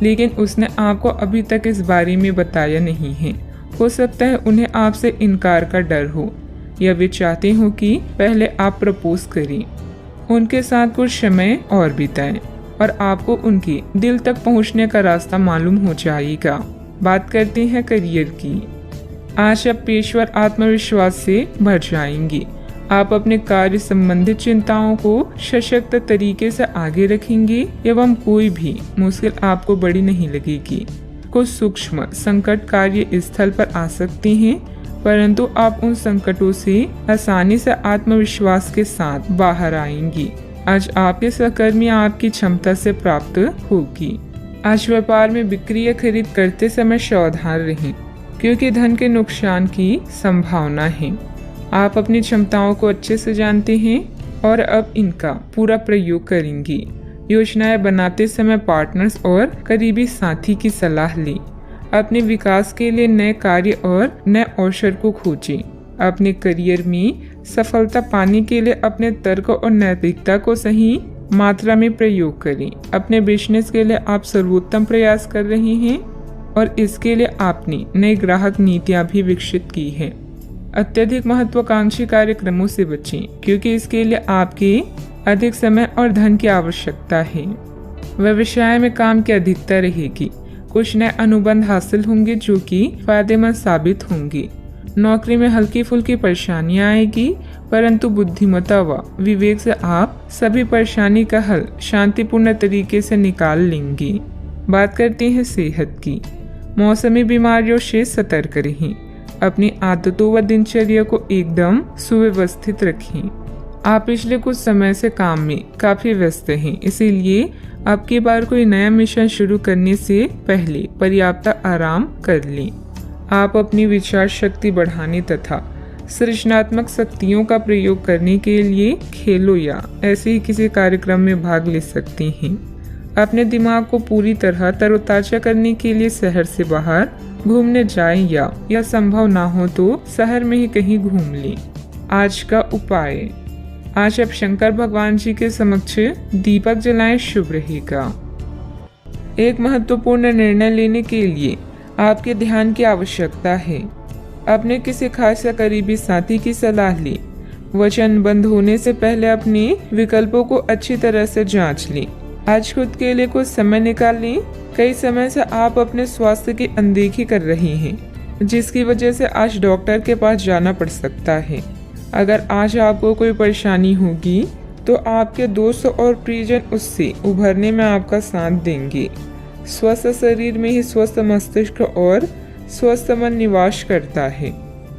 लेकिन उसने आपको अभी तक इस बारे में बताया नहीं है। हो सकता है उन्हें आपसे इनकार का डर हो, या वे चाहते हो कि पहले आप प्रपोज करें। उनके साथ कुछ समय और बिताएं और आपको उनके दिल तक पहुंचने का रास्ता मालूम हो जाएगा। बात करते हैं करियर की। आज आप पेशेवर आत्मविश्वास से भर जाएंगे। आप अपने कार्य संबंधित चिंताओं को सशक्त तरीके से आगे रखेंगे एवं कोई भी मुश्किल आपको बड़ी नहीं लगेगी। कुछ सूक्ष्म संकट कार्य स्थल पर आ सकते हैं, परंतु आप उन संकटों से आसानी से आत्मविश्वास के साथ बाहर आएंगी। आज आपके सहकर्मी आपकी क्षमता से प्राप्त होगी। आज व्यापार में बिक्री या खरीद करते समय सावधान रहें, क्योंकि धन के नुकसान की संभावना है। आप अपनी क्षमताओं को अच्छे से जानते हैं और अब इनका पूरा प्रयोग करेंगे। योजनाएं बनाते समय पार्टनर्स और करीबी साथी की सलाह लें। अपने विकास के लिए नए कार्य और नए अवसर को खोजें। अपने करियर में सफलता पाने के लिए अपने तर्क और नैतिकता को सही मात्रा में प्रयोग करें। अपने बिजनेस के लिए आप सर्वोत्तम प्रयास कर रहे हैं और इसके लिए आपने नई ग्राहक नीतियां भी विकसित की है। अत्यधिक महत्वाकांक्षी कार्यक्रमों से बचें, क्योंकि इसके लिए आपके अधिक समय और धन की आवश्यकता है। व्यवसाय में काम की अधिकता रहेगी। कुछ नए अनुबंध हासिल होंगे जो कि फायदेमंद साबित होंगे। नौकरी में हल्की फुल्की परेशानियां आएगी, परंतु बुद्धिमत्ता व विवेक से आप सभी परेशानी का हल शांतिपूर्ण तरीके से निकाल लेंगे। बात करते हैं सेहत की। मौसमी बीमारियों से सतर्क रहें। अपनी आदतों व दिनचर्या को एकदम सुव्यवस्थित रखें। आप पिछले कुछ समय से काम में काफी व्यस्त हैं, इसीलिए अब की बार कोई नया मिशन शुरू करने से पहले पर्याप्त आराम कर लें। आप अपनी विचार शक्ति बढ़ाने तथा सृजनात्मक शक्तियों का प्रयोग करने के लिए खेलों या ऐसे ही किसी कार्यक्रम में भाग ले सकते हैं। अपने दिमाग को पूरी तरह तरोताजा करने के लिए शहर से बाहर घूमने जाएं या संभव ना हो तो शहर में ही कहीं घूम लें। आज का उपाय। आज आप शंकर भगवान जी के समक्ष दीपक जलाएं, शुभ रहेगा। एक महत्वपूर्ण निर्णय लेने के लिए आपके ध्यान की आवश्यकता है। अपने किसी खास या करीबी साथी की सलाह लें। वचनबद्ध होने से पहले अपने विकल्पों को अच्छी तरह से जांच लें। आज खुद के लिए कुछ समय निकाल लें। कई समय से आप अपने स्वास्थ्य की अनदेखी कर रही हैं, जिसकी वजह से आज डॉक्टर के पास जाना पड़ सकता है। अगर आज आपको कोई परेशानी होगी तो आपके दोस्त और प्रियजन उससे उभरने में आपका साथ देंगे। स्वस्थ शरीर में ही स्वस्थ मस्तिष्क और स्वस्थ मन निवास करता है।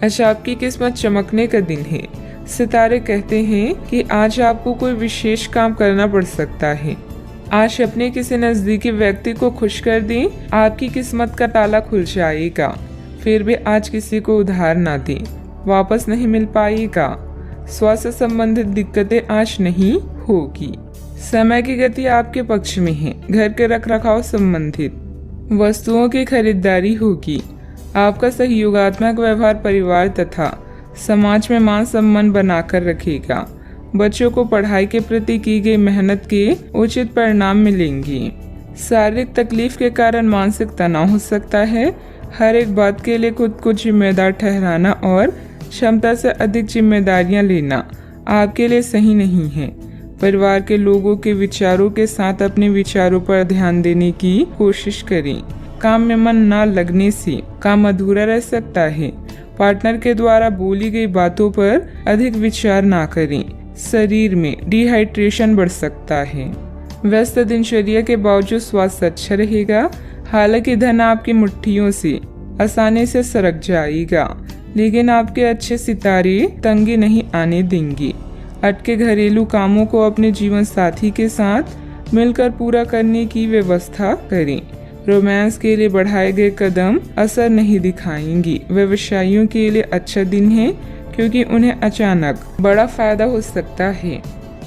आज आपकी किस्मत चमकने का दिन है। सितारे कहते हैं कि आज आपको कोई विशेष काम करना पड़ सकता है। आज अपने किसी नजदीकी व्यक्ति को खुश कर दें, आपकी किस्मत का ताला खुल जाएगा। फिर भी आज किसी को उधार ना दें, वापस नहीं मिल पाएगा। स्वास्थ्य संबंधित दिक्कतें आज नहीं होगी। समय की गति आपके पक्ष में है। घर के रखरखाव संबंधित वस्तुओं की खरीदारी होगी। आपका सहयोगात्मक व्यवहार परिवार तथा समाज में मान सम्मान बनाकर रखेगा। बच्चों को पढ़ाई के प्रति की गई मेहनत के उचित परिणाम मिलेंगे। शारीरिक तकलीफ के कारण मानसिक तनाव हो सकता है। हर एक बात के लिए खुद को जिम्मेदार ठहराना और क्षमता से अधिक जिम्मेदारियां लेना आपके लिए सही नहीं है। परिवार के लोगों के विचारों के साथ अपने विचारों पर ध्यान देने की कोशिश करें। काम में मन न लगने से काम अधूरा रह सकता है। पार्टनर के द्वारा बोली गई बातों पर अधिक विचार ना करें। शरीर में डिहाइड्रेशन बढ़ सकता है। व्यस्त दिनचर्या के बावजूद स्वास्थ्य अच्छा रहेगा। हालांकि धन आपकी मुट्ठियों से आसानी से सरक जाएगा, लेकिन आपके अच्छे सितारे तंगी नहीं आने देंगे। अटके घरेलू कामों को अपने जीवन साथी के साथ मिलकर पूरा करने की व्यवस्था करें। रोमांस के लिए बढ़ाए गए कदम असर नहीं दिखाएंगे। व्यवसायियों के लिए अच्छा दिन है, क्योंकि उन्हें अचानक बड़ा फायदा हो सकता है।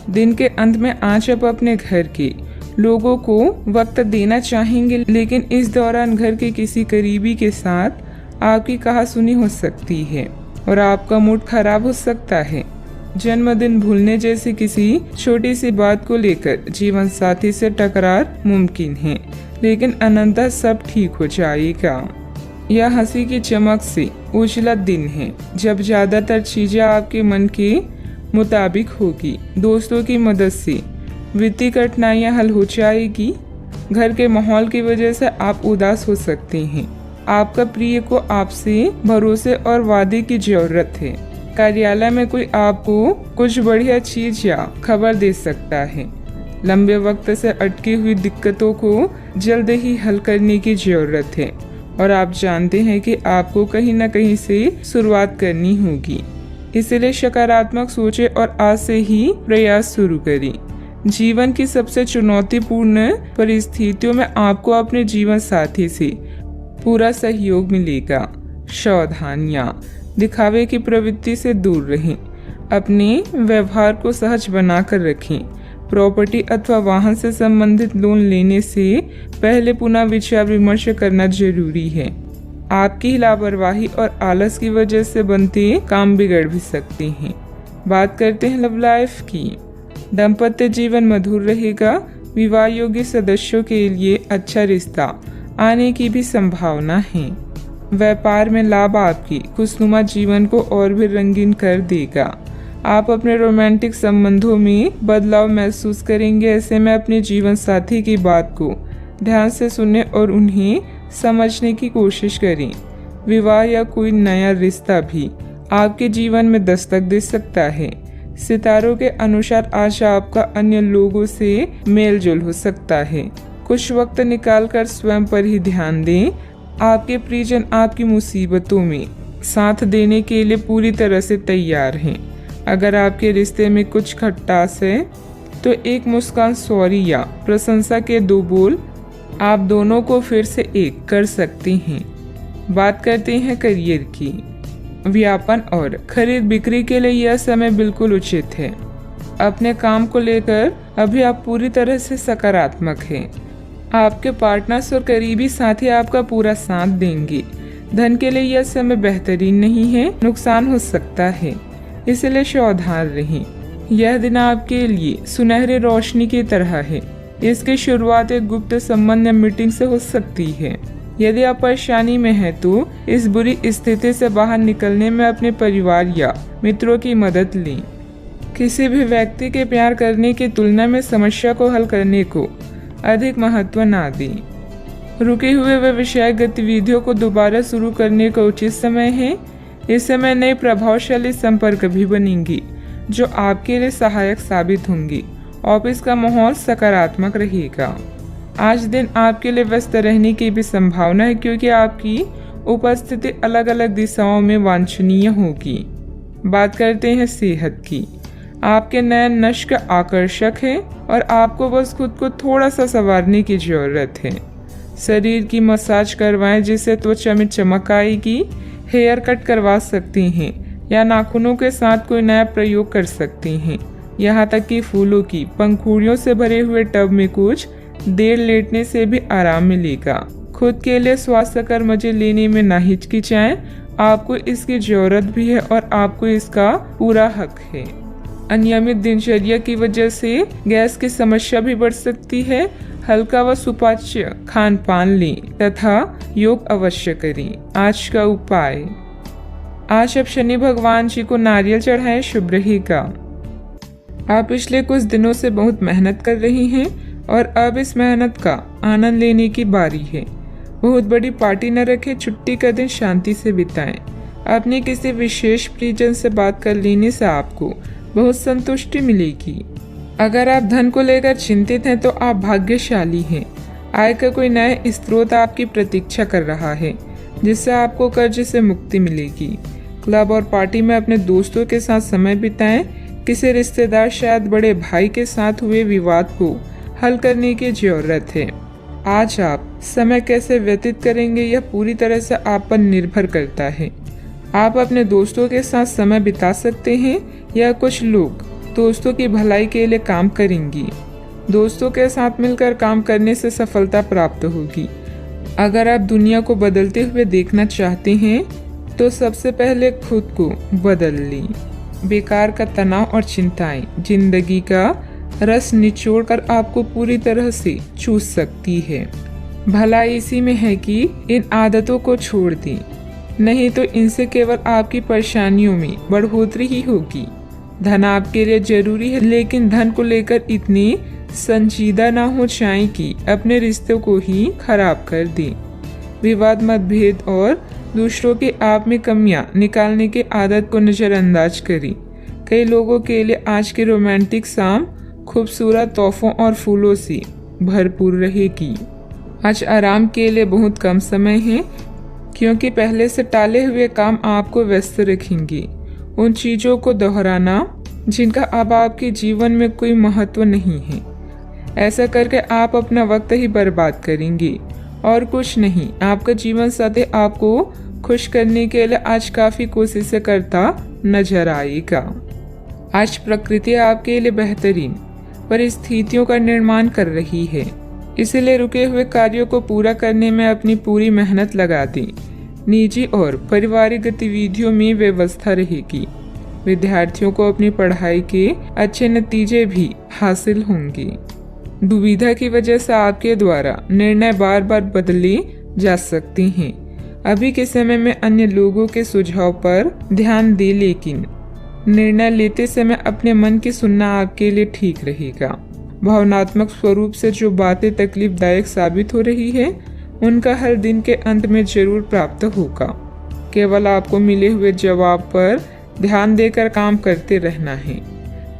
दिन के अंत में आज आप अपने घर के लोगों को वक्त देना चाहेंगे, लेकिन इस दौरान घर के किसी करीबी के साथ आपकी कहासुनी हो सकती है और आपका मूड खराब हो सकता है। जन्मदिन भूलने जैसी किसी छोटी सी बात को लेकर जीवन साथी से टकरार मुमकिन है, लेकिन अनंततः सब ठीक हो जाएगा। यह हंसी की चमक से उजला दिन है जब ज्यादातर चीजें आपके मन के मुताबिक होगी। दोस्तों की मदद से वित्तीय कठिनाइयां हल हो जाएगी। घर के माहौल की वजह से आप उदास हो सकते हैं। आपका प्रिय को आपसे भरोसे और वादे की जरूरत है। कार्यालय में कोई आपको कुछ बढ़िया चीज या खबर दे सकता है। लंबे वक्त से अटकी हुई दिक्कतों को जल्द ही हल करने की जरूरत है और आप जानते हैं कि आपको कहीं न कहीं से शुरुआत करनी होगी। इसलिए सकारात्मक सोचें और आज से ही प्रयास शुरू करें। जीवन की सबसे चुनौतीपूर्ण परिस्थितियों में आपको अपने जीवन साथी से पूरा सहयोग मिलेगा। सावधानियां, दिखावे की प्रवृत्ति से दूर रहें। अपने व्यवहार को सहज बनाकर रखें। प्रॉपर्टी अथवा वाहन से संबंधित लोन लेने से पहले पुनः विचार विमर्श करना जरूरी है। आपकी लापरवाही और आलस की वजह से बनते काम बिगड़ भी सकते हैं। बात करते हैं लव लाइफ की। दाम्पत्य जीवन मधुर रहेगा। विवाह योग्य सदस्यों के लिए अच्छा रिश्ता आने की भी संभावना है। व्यापार में लाभ आपकी खुशनुमा जीवन को और भी रंगीन कर देगा। आप अपने रोमांटिक संबंधों में बदलाव महसूस करेंगे। ऐसे में अपने जीवन साथी की बात को ध्यान से सुनें और उन्हें समझने की कोशिश करें। विवाह या कोई नया रिश्ता भी आपके जीवन में दस्तक दे सकता है। सितारों के अनुसार आज आपका अन्य लोगों से मेलजोल हो सकता है। कुछ वक्त निकालकर स्वयं पर ही ध्यान दें। आपके प्रियजन आपकी मुसीबतों में साथ देने के लिए पूरी तरह से तैयार हैं। अगर आपके रिश्ते में कुछ खटास है तो एक मुस्कान, सॉरी या प्रशंसा के 2 बोल आप दोनों को फिर से एक कर सकते हैं। बात करते हैं करियर की। व्यापार और खरीद बिक्री के लिए यह समय बिल्कुल उचित है। अपने काम को लेकर अभी आप पूरी तरह से सकारात्मक हैं। आपके पार्टनर्स और करीबी साथी आपका पूरा साथ देंगे। धन के लिए यह समय बेहतरीन नहीं है, नुकसान हो सकता है, इसलिए सावधान रहें। यह दिन आपके लिए सुनहरी रोशनी की तरह है। इसकी शुरुआत एक गुप्त संबंध या मीटिंग से हो सकती है। यदि आप परेशानी में हैं तो इस बुरी स्थिति से बाहर निकलने में अपने परिवार या मित्रों की मदद लें। किसी भी व्यक्ति के प्यार करने की तुलना में समस्या को हल करने को अधिक महत्व ना दें। रुके हुए व्यवसायिक गतिविधियों को दोबारा शुरू करने का उचित समय है। इस समय नए प्रभावशाली संपर्क भी बनेंगी जो आपके लिए सहायक साबित होंगी। ऑफिस का माहौल सकारात्मक रहेगा। आज दिन आपके लिए व्यस्त रहने की भी संभावना है क्योंकि आपकी उपस्थिति अलग अलग दिशाओं में वांछनीय होगी। बात करते हैं सेहत की। आपके नयन नश्क आकर्षक है और आपको बस खुद को थोड़ा सा संवारने की जरूरत है। शरीर की मसाज करवाएं जिससे त्वचा में चमक आएगी। हेयर कट करवा सकते हैं या नाखूनों के साथ कोई नया प्रयोग कर सकते हैं। यहाँ तक कि फूलों की पंखुड़ियों से भरे हुए टब में कुछ देर लेटने से भी आराम मिलेगा। खुद के लिए स्वास्थ्यकर मजे लेने में ना हिचकिचाएं। आपको इसकी जरूरत भी है और आपको इसका पूरा हक है। अनियमित दिनचर्या की वजह से गैस की समस्या भी बढ़ सकती है। हल्का व सुपाच्य खान पान लें तथा योग अवश्य करें। आज का उपाय, आज आप शनि भगवान जी को नारियल चढ़ाएं, शुभ रहेगा। आप पिछले कुछ दिनों से बहुत मेहनत कर रही हैं और अब इस मेहनत का आनंद लेने की बारी है। बहुत बड़ी पार्टी न रखें, छुट्टी का दिन शांति से बिताएं। अपने किसी विशेष प्रियजन से बात कर लेने से आपको बहुत संतुष्टि मिलेगी। अगर आप धन को लेकर चिंतित हैं तो आप भाग्यशाली हैं। आय का कोई नया स्रोत आपकी प्रतीक्षा कर रहा है जिससे आपको कर्ज से मुक्ति मिलेगी। क्लब और पार्टी में अपने दोस्तों के साथ समय बिताएं। किसी रिश्तेदार, शायद बड़े भाई के साथ हुए विवाद को हल करने की जरूरत है। आज आप समय कैसे व्यतीत करेंगे यह पूरी तरह से आप पर निर्भर करता है। आप अपने दोस्तों के साथ समय बिता सकते हैं या कुछ लोग दोस्तों की भलाई के लिए काम करेंगी। दोस्तों के साथ मिलकर काम करने से सफलता प्राप्त होगी। अगर आप दुनिया को बदलते हुए देखना चाहते हैं तो सबसे पहले खुद को बदल लें। बेकार का तनाव और चिंताएं जिंदगी का रस निचोड़कर आपको पूरी तरह से चूस सकती है। भलाई इसी में है कि इन आदतों को छोड़ दें, नहीं तो इनसे केवल आपकी परेशानियों में बढ़ोतरी ही होगी। धन आपके लिए जरूरी है, लेकिन धन को लेकर इतनी संजीदा ना हो जाएं कि अपने रिश्तों को ही खराब कर दें। विवाद, मतभेद और दूसरों के आप में कमियां निकालने की आदत को नज़रअंदाज करें। कई लोगों के लिए आज की रोमांटिक शाम खूबसूरत तोहफों और फूलों से भरपूर रहेगी। आज आराम के लिए बहुत कम समय है, क्योंकि पहले से टाले हुए काम आपको व्यस्त रखेंगे। उन चीज़ों को दोहराना जिनका अब आपके जीवन में कोई महत्व नहीं है। ऐसा करके आप अपना वक्त ही बर्बाद करेंगे और कुछ नहीं। आपका जीवन साथी आपको खुश करने के लिए आज काफ़ी कोशिशें करता नजर आएगा। आज प्रकृति आपके लिए बेहतरीन परिस्थितियों का निर्माण कर रही है, इसलिए रुके हुए कार्यों को पूरा करने में अपनी पूरी मेहनत लगा दें। निजी और पारिवारिक गतिविधियों में व्यवस्था रहेगी। विद्यार्थियों को अपनी पढ़ाई के अच्छे नतीजे भी हासिल होंगे। दुविधा की वजह से आपके द्वारा निर्णय बार बार बदले जा सकते हैं। अभी के समय में अन्य लोगों के सुझाव पर ध्यान दें, लेकिन निर्णय लेते समय अपने मन की सुनना आपके लिए ठीक रहेगा। भावनात्मक स्वरूप से जो बातें तकलीफदायक साबित हो रही है, उनका हर दिन के अंत में जरूर प्राप्त होगा। केवल आपको मिले हुए जवाब पर ध्यान देकर काम करते रहना है।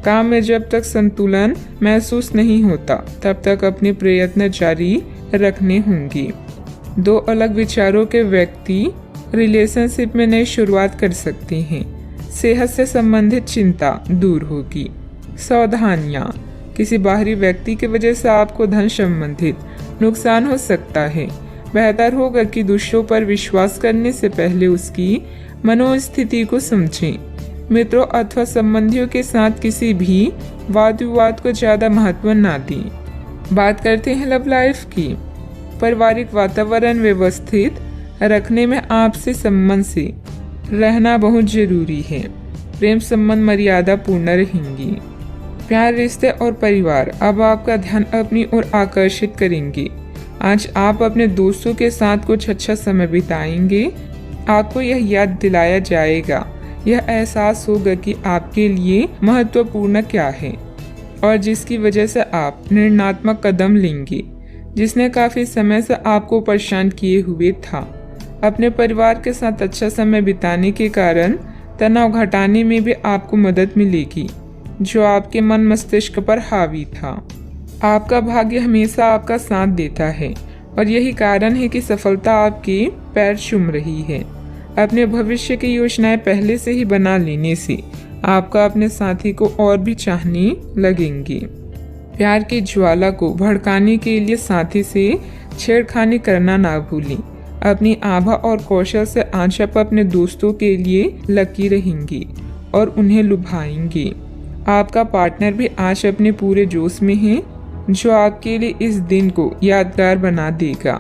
काम में जब तक संतुलन महसूस नहीं होता, तब तक अपने प्रयत्न जारी रखने होंगे। दो अलग विचारों के व्यक्ति रिलेशनशिप में नई शुरुआत कर सकते हैं। सेहत से संबंधित चिंता दूर होगी। सावधानियां, किसी बाहरी व्यक्ति की वजह से आपको धन संबंधित नुकसान हो सकता है। बेहतर होगा कि दूसरों पर विश्वास करने से पहले उसकी मनोस्थिति को समझें। मित्रों अथवा संबंधियों के साथ किसी भी वाद विवाद को ज्यादा महत्व ना दें। बात करते हैं लव लाइफ की। पारिवारिक वातावरण व्यवस्थित रखने में आपसे संबंध से रहना बहुत जरूरी है। प्रेम संबंध मर्यादा पूर्ण रहेंगी। प्यार, रिश्ते और परिवार अब आपका ध्यान अपनी ओर आकर्षित करेंगे। आज आप अपने दोस्तों के साथ कुछ अच्छा समय बिताएंगे। आपको यह याद दिलाया जाएगा, यह एहसास होगा कि आपके लिए महत्वपूर्ण क्या है और जिसकी वजह से आप निर्णयात्मक कदम लेंगे, जिसने काफी समय से आपको परेशान किए हुए था। अपने परिवार के साथ अच्छा समय बिताने के कारण तनाव घटाने में भी आपको मदद मिलेगी, जो आपके मन मस्तिष्क पर हावी था। आपका भाग्य हमेशा आपका साथ देता है और यही कारण है कि सफलता आपके पैर चूम रही है। अपने भविष्य की योजनाएं पहले से ही बना लेने से आपका अपने साथी को और भी चाहने लगेंगे। प्यार की ज्वाला को भड़काने के लिए साथी से छेड़खानी करना ना भूलें। अपनी आभा और कौशल से आज आप अपने दोस्तों के लिए लकी रहेंगी और उन्हें लुभाएंगे। आपका पार्टनर भी आज अपने पूरे जोश में है, जो आपके लिए इस दिन को यादगार बना देगा।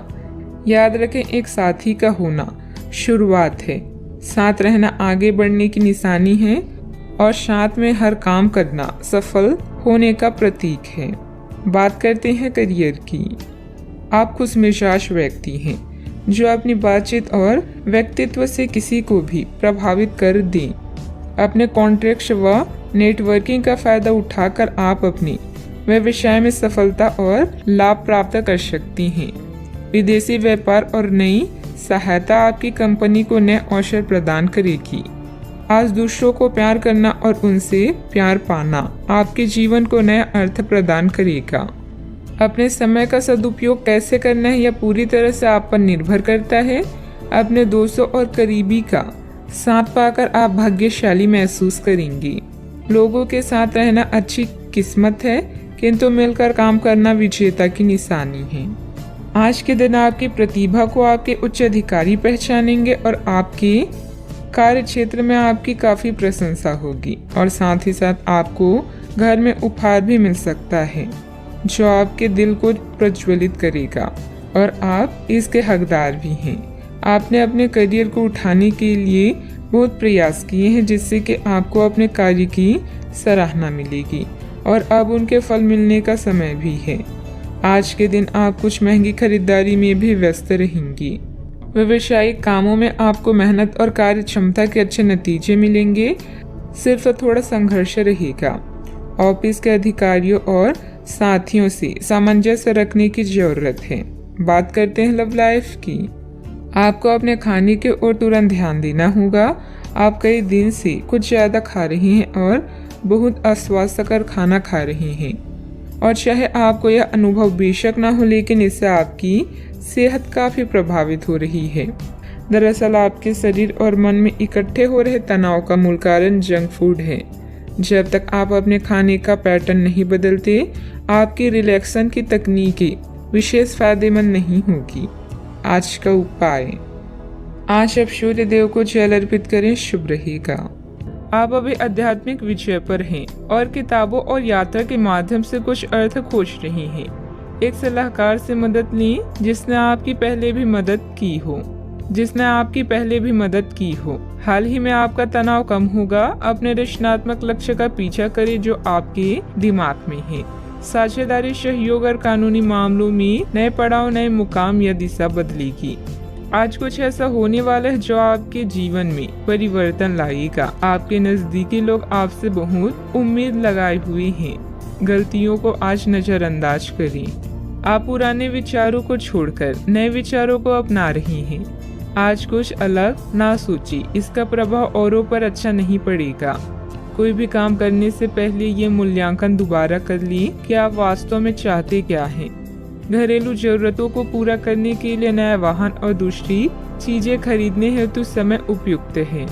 याद रखें, एक साथी का होना शुरुआत है, साथ रहना आगे बढ़ने की निशानी है और साथ में हर काम करना सफल होने का प्रतीक है। बात करते हैं करियर की। आप खुशमिजाज व्यक्ति हैं, जो अपनी बातचीत और व्यक्तित्व से किसी को भी प्रभावित कर दें। अपने कॉन्ट्रैक्ट व नेटवर्किंग का फायदा उठाकर आप अपने व्यवसाय में सफलता और लाभ प्राप्त कर सकती हैं। विदेशी व्यापार और नई सहायता आपकी कंपनी को नए अवसर प्रदान करेगी। आज दूसरों को प्यार करना और उनसे प्यार पाना आपके जीवन को नया अर्थ प्रदान करेगा। अपने समय का सदुपयोग कैसे करना है, यह पूरी तरह से आप पर निर्भर करता है। अपने दोस्तों और करीबी का साथ पाकर आप भाग्यशाली महसूस करेंगे। लोगों के साथ रहना अच्छी किस्मत है, किंतु मिलकर काम करना विजेता की निशानी है। आज के दिन आपकी प्रतिभा को आपके उच्च अधिकारी पहचानेंगे और आपके कार्य क्षेत्र में आपकी काफी प्रशंसा होगी और साथ ही साथ आपको घर में उपहार भी मिल सकता है, जो आपके दिल को प्रज्वलित करेगा और आप इसके हकदार भी हैं। आपने अपने करियर को उठाने के लिए बहुत प्रयास किए हैं जिससे कि आपको अपने कार्य की सराहना मिलेगी और अब उनके फल मिलने का समय भी है। आज के दिन आप कुछ महंगी खरीदारी में भी व्यस्त रहेंगी। व्यावसायिक कामों में आपको मेहनत और कार्य क्षमता के अच्छे नतीजे मिलेंगे, सिर्फ थोड़ा संघर्ष रहेगा। ऑफिस के अधिकारियों और साथियों से सामंजस्य रखने की जरूरत है। बात करते हैं लव लाइफ की। आपको अपने खाने के ओर तुरंत ध्यान देना होगा। आप कई दिन से कुछ ज्यादा खा रहे हैं और बहुत अस्वास्थ्यकर खाना खा रहे हैं, और चाहे आपको यह अनुभव बेशक ना हो, लेकिन इससे आपकी सेहत काफी प्रभावित हो रही है। दरअसल आपके शरीर और मन में इकट्ठे हो रहे तनाव का मूल कारण जंक फूड है। जब तक आप अपने खाने का पैटर्न नहीं बदलते, आपकी रिलैक्सेशन की तकनीकें विशेष फायदेमंद नहीं होगी। आज का उपाय, आज आप सूर्य देव को जल अर्पित करें, शुभ रहेगा। आप अभी आध्यात्मिक विषय पर हैं और किताबों और यात्रा के माध्यम से कुछ अर्थ खोज रहे हैं। एक सलाहकार से मदद लें जिसने आपकी पहले भी मदद की हो। हाल ही में आपका तनाव कम होगा। अपने रचनात्मक लक्ष्य का पीछा करें जो आपके दिमाग में है। साझेदारी, सहयोग और कानूनी मामलों में नए पड़ाव, नए मुकाम या दिशा बदलेगी। आज कुछ ऐसा होने वाला है जो आपके जीवन में परिवर्तन लाएगा। आपके नजदीकी लोग आपसे बहुत उम्मीद लगाए हुए हैं। गलतियों को आज नजरअंदाज करें। आप पुराने विचारों को छोड़कर नए विचारों को अपना रहे हैं। आज कुछ अलग ना सोचिए, इसका प्रभाव औरों पर अच्छा नहीं पड़ेगा। कोई भी काम करने से पहले ये मूल्यांकन दोबारा कर लीजिए कि आप वास्तव में चाहते क्या हैं। घरेलू जरूरतों को पूरा करने के लिए नया वाहन और दूसरी चीजें खरीदने हेतु समय उपयुक्त है।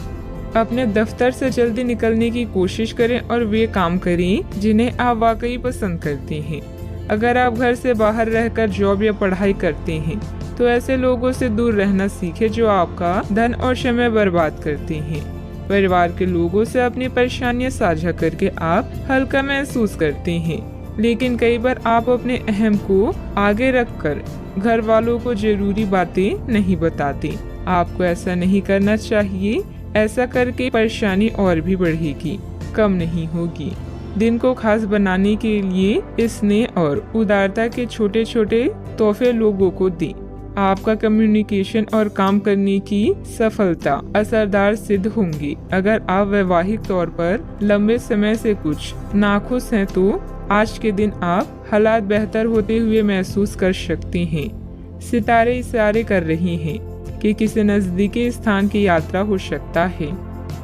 अपने दफ्तर से जल्दी निकलने की कोशिश करें और वे काम करें जिन्हें आप वाकई पसंद करते हैं। अगर आप घर से बाहर रहकर जॉब या पढ़ाई करते हैं तो ऐसे लोगों से दूर रहना सीखें जो आपका धन और समय बर्बाद करते हैं। परिवार के लोगों से अपनी परेशानियां साझा करके आप हल्का महसूस करते हैं, लेकिन कई बार आप अपने अहम को आगे रखकर घर वालों को जरूरी बातें नहीं बताते। आपको ऐसा नहीं करना चाहिए। ऐसा करके परेशानी और भी बढ़ेगी, कम नहीं होगी। दिन को खास बनाने के लिए स्नेह और उदारता के छोटे छोटे तोहफे लोगों को दें। आपका कम्युनिकेशन और काम करने की सफलता असरदार सिद्ध होंगी। अगर आप वैवाहिक तौर पर लंबे समय से कुछ नाखुश हैं तो आज के दिन आप हालात बेहतर होते हुए महसूस कर सकते हैं। सितारे इशारे कर रहे हैं कि किसी नजदीकी स्थान की यात्रा हो सकता है।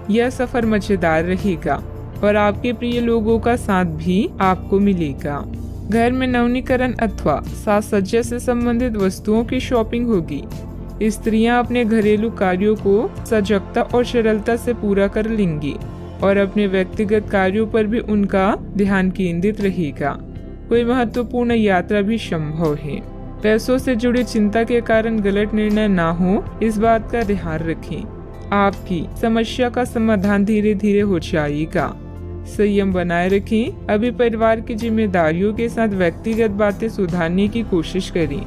यह सफर मजेदार रहेगा और आपके प्रिय लोगों का साथ भी आपको मिलेगा। घर में नवीनीकरण अथवा साज सज्जा से संबंधित वस्तुओं की शॉपिंग होगी। स्त्रियां अपने घरेलू कार्यों को सजगता और सरलता से पूरा कर लेंगी और अपने व्यक्तिगत कार्यों पर भी उनका ध्यान केंद्रित रहेगा। कोई महत्वपूर्ण यात्रा भी संभव है। पैसों से जुड़ी चिंता के कारण गलत निर्णय ना हो, इस बात का ध्यान रखें। आपकी समस्या का समाधान धीरे धीरे हो जाएगा। संयम बनाए रखें। अभी परिवार की जिम्मेदारियों के साथ व्यक्तिगत बातें सुधारने की कोशिश करें।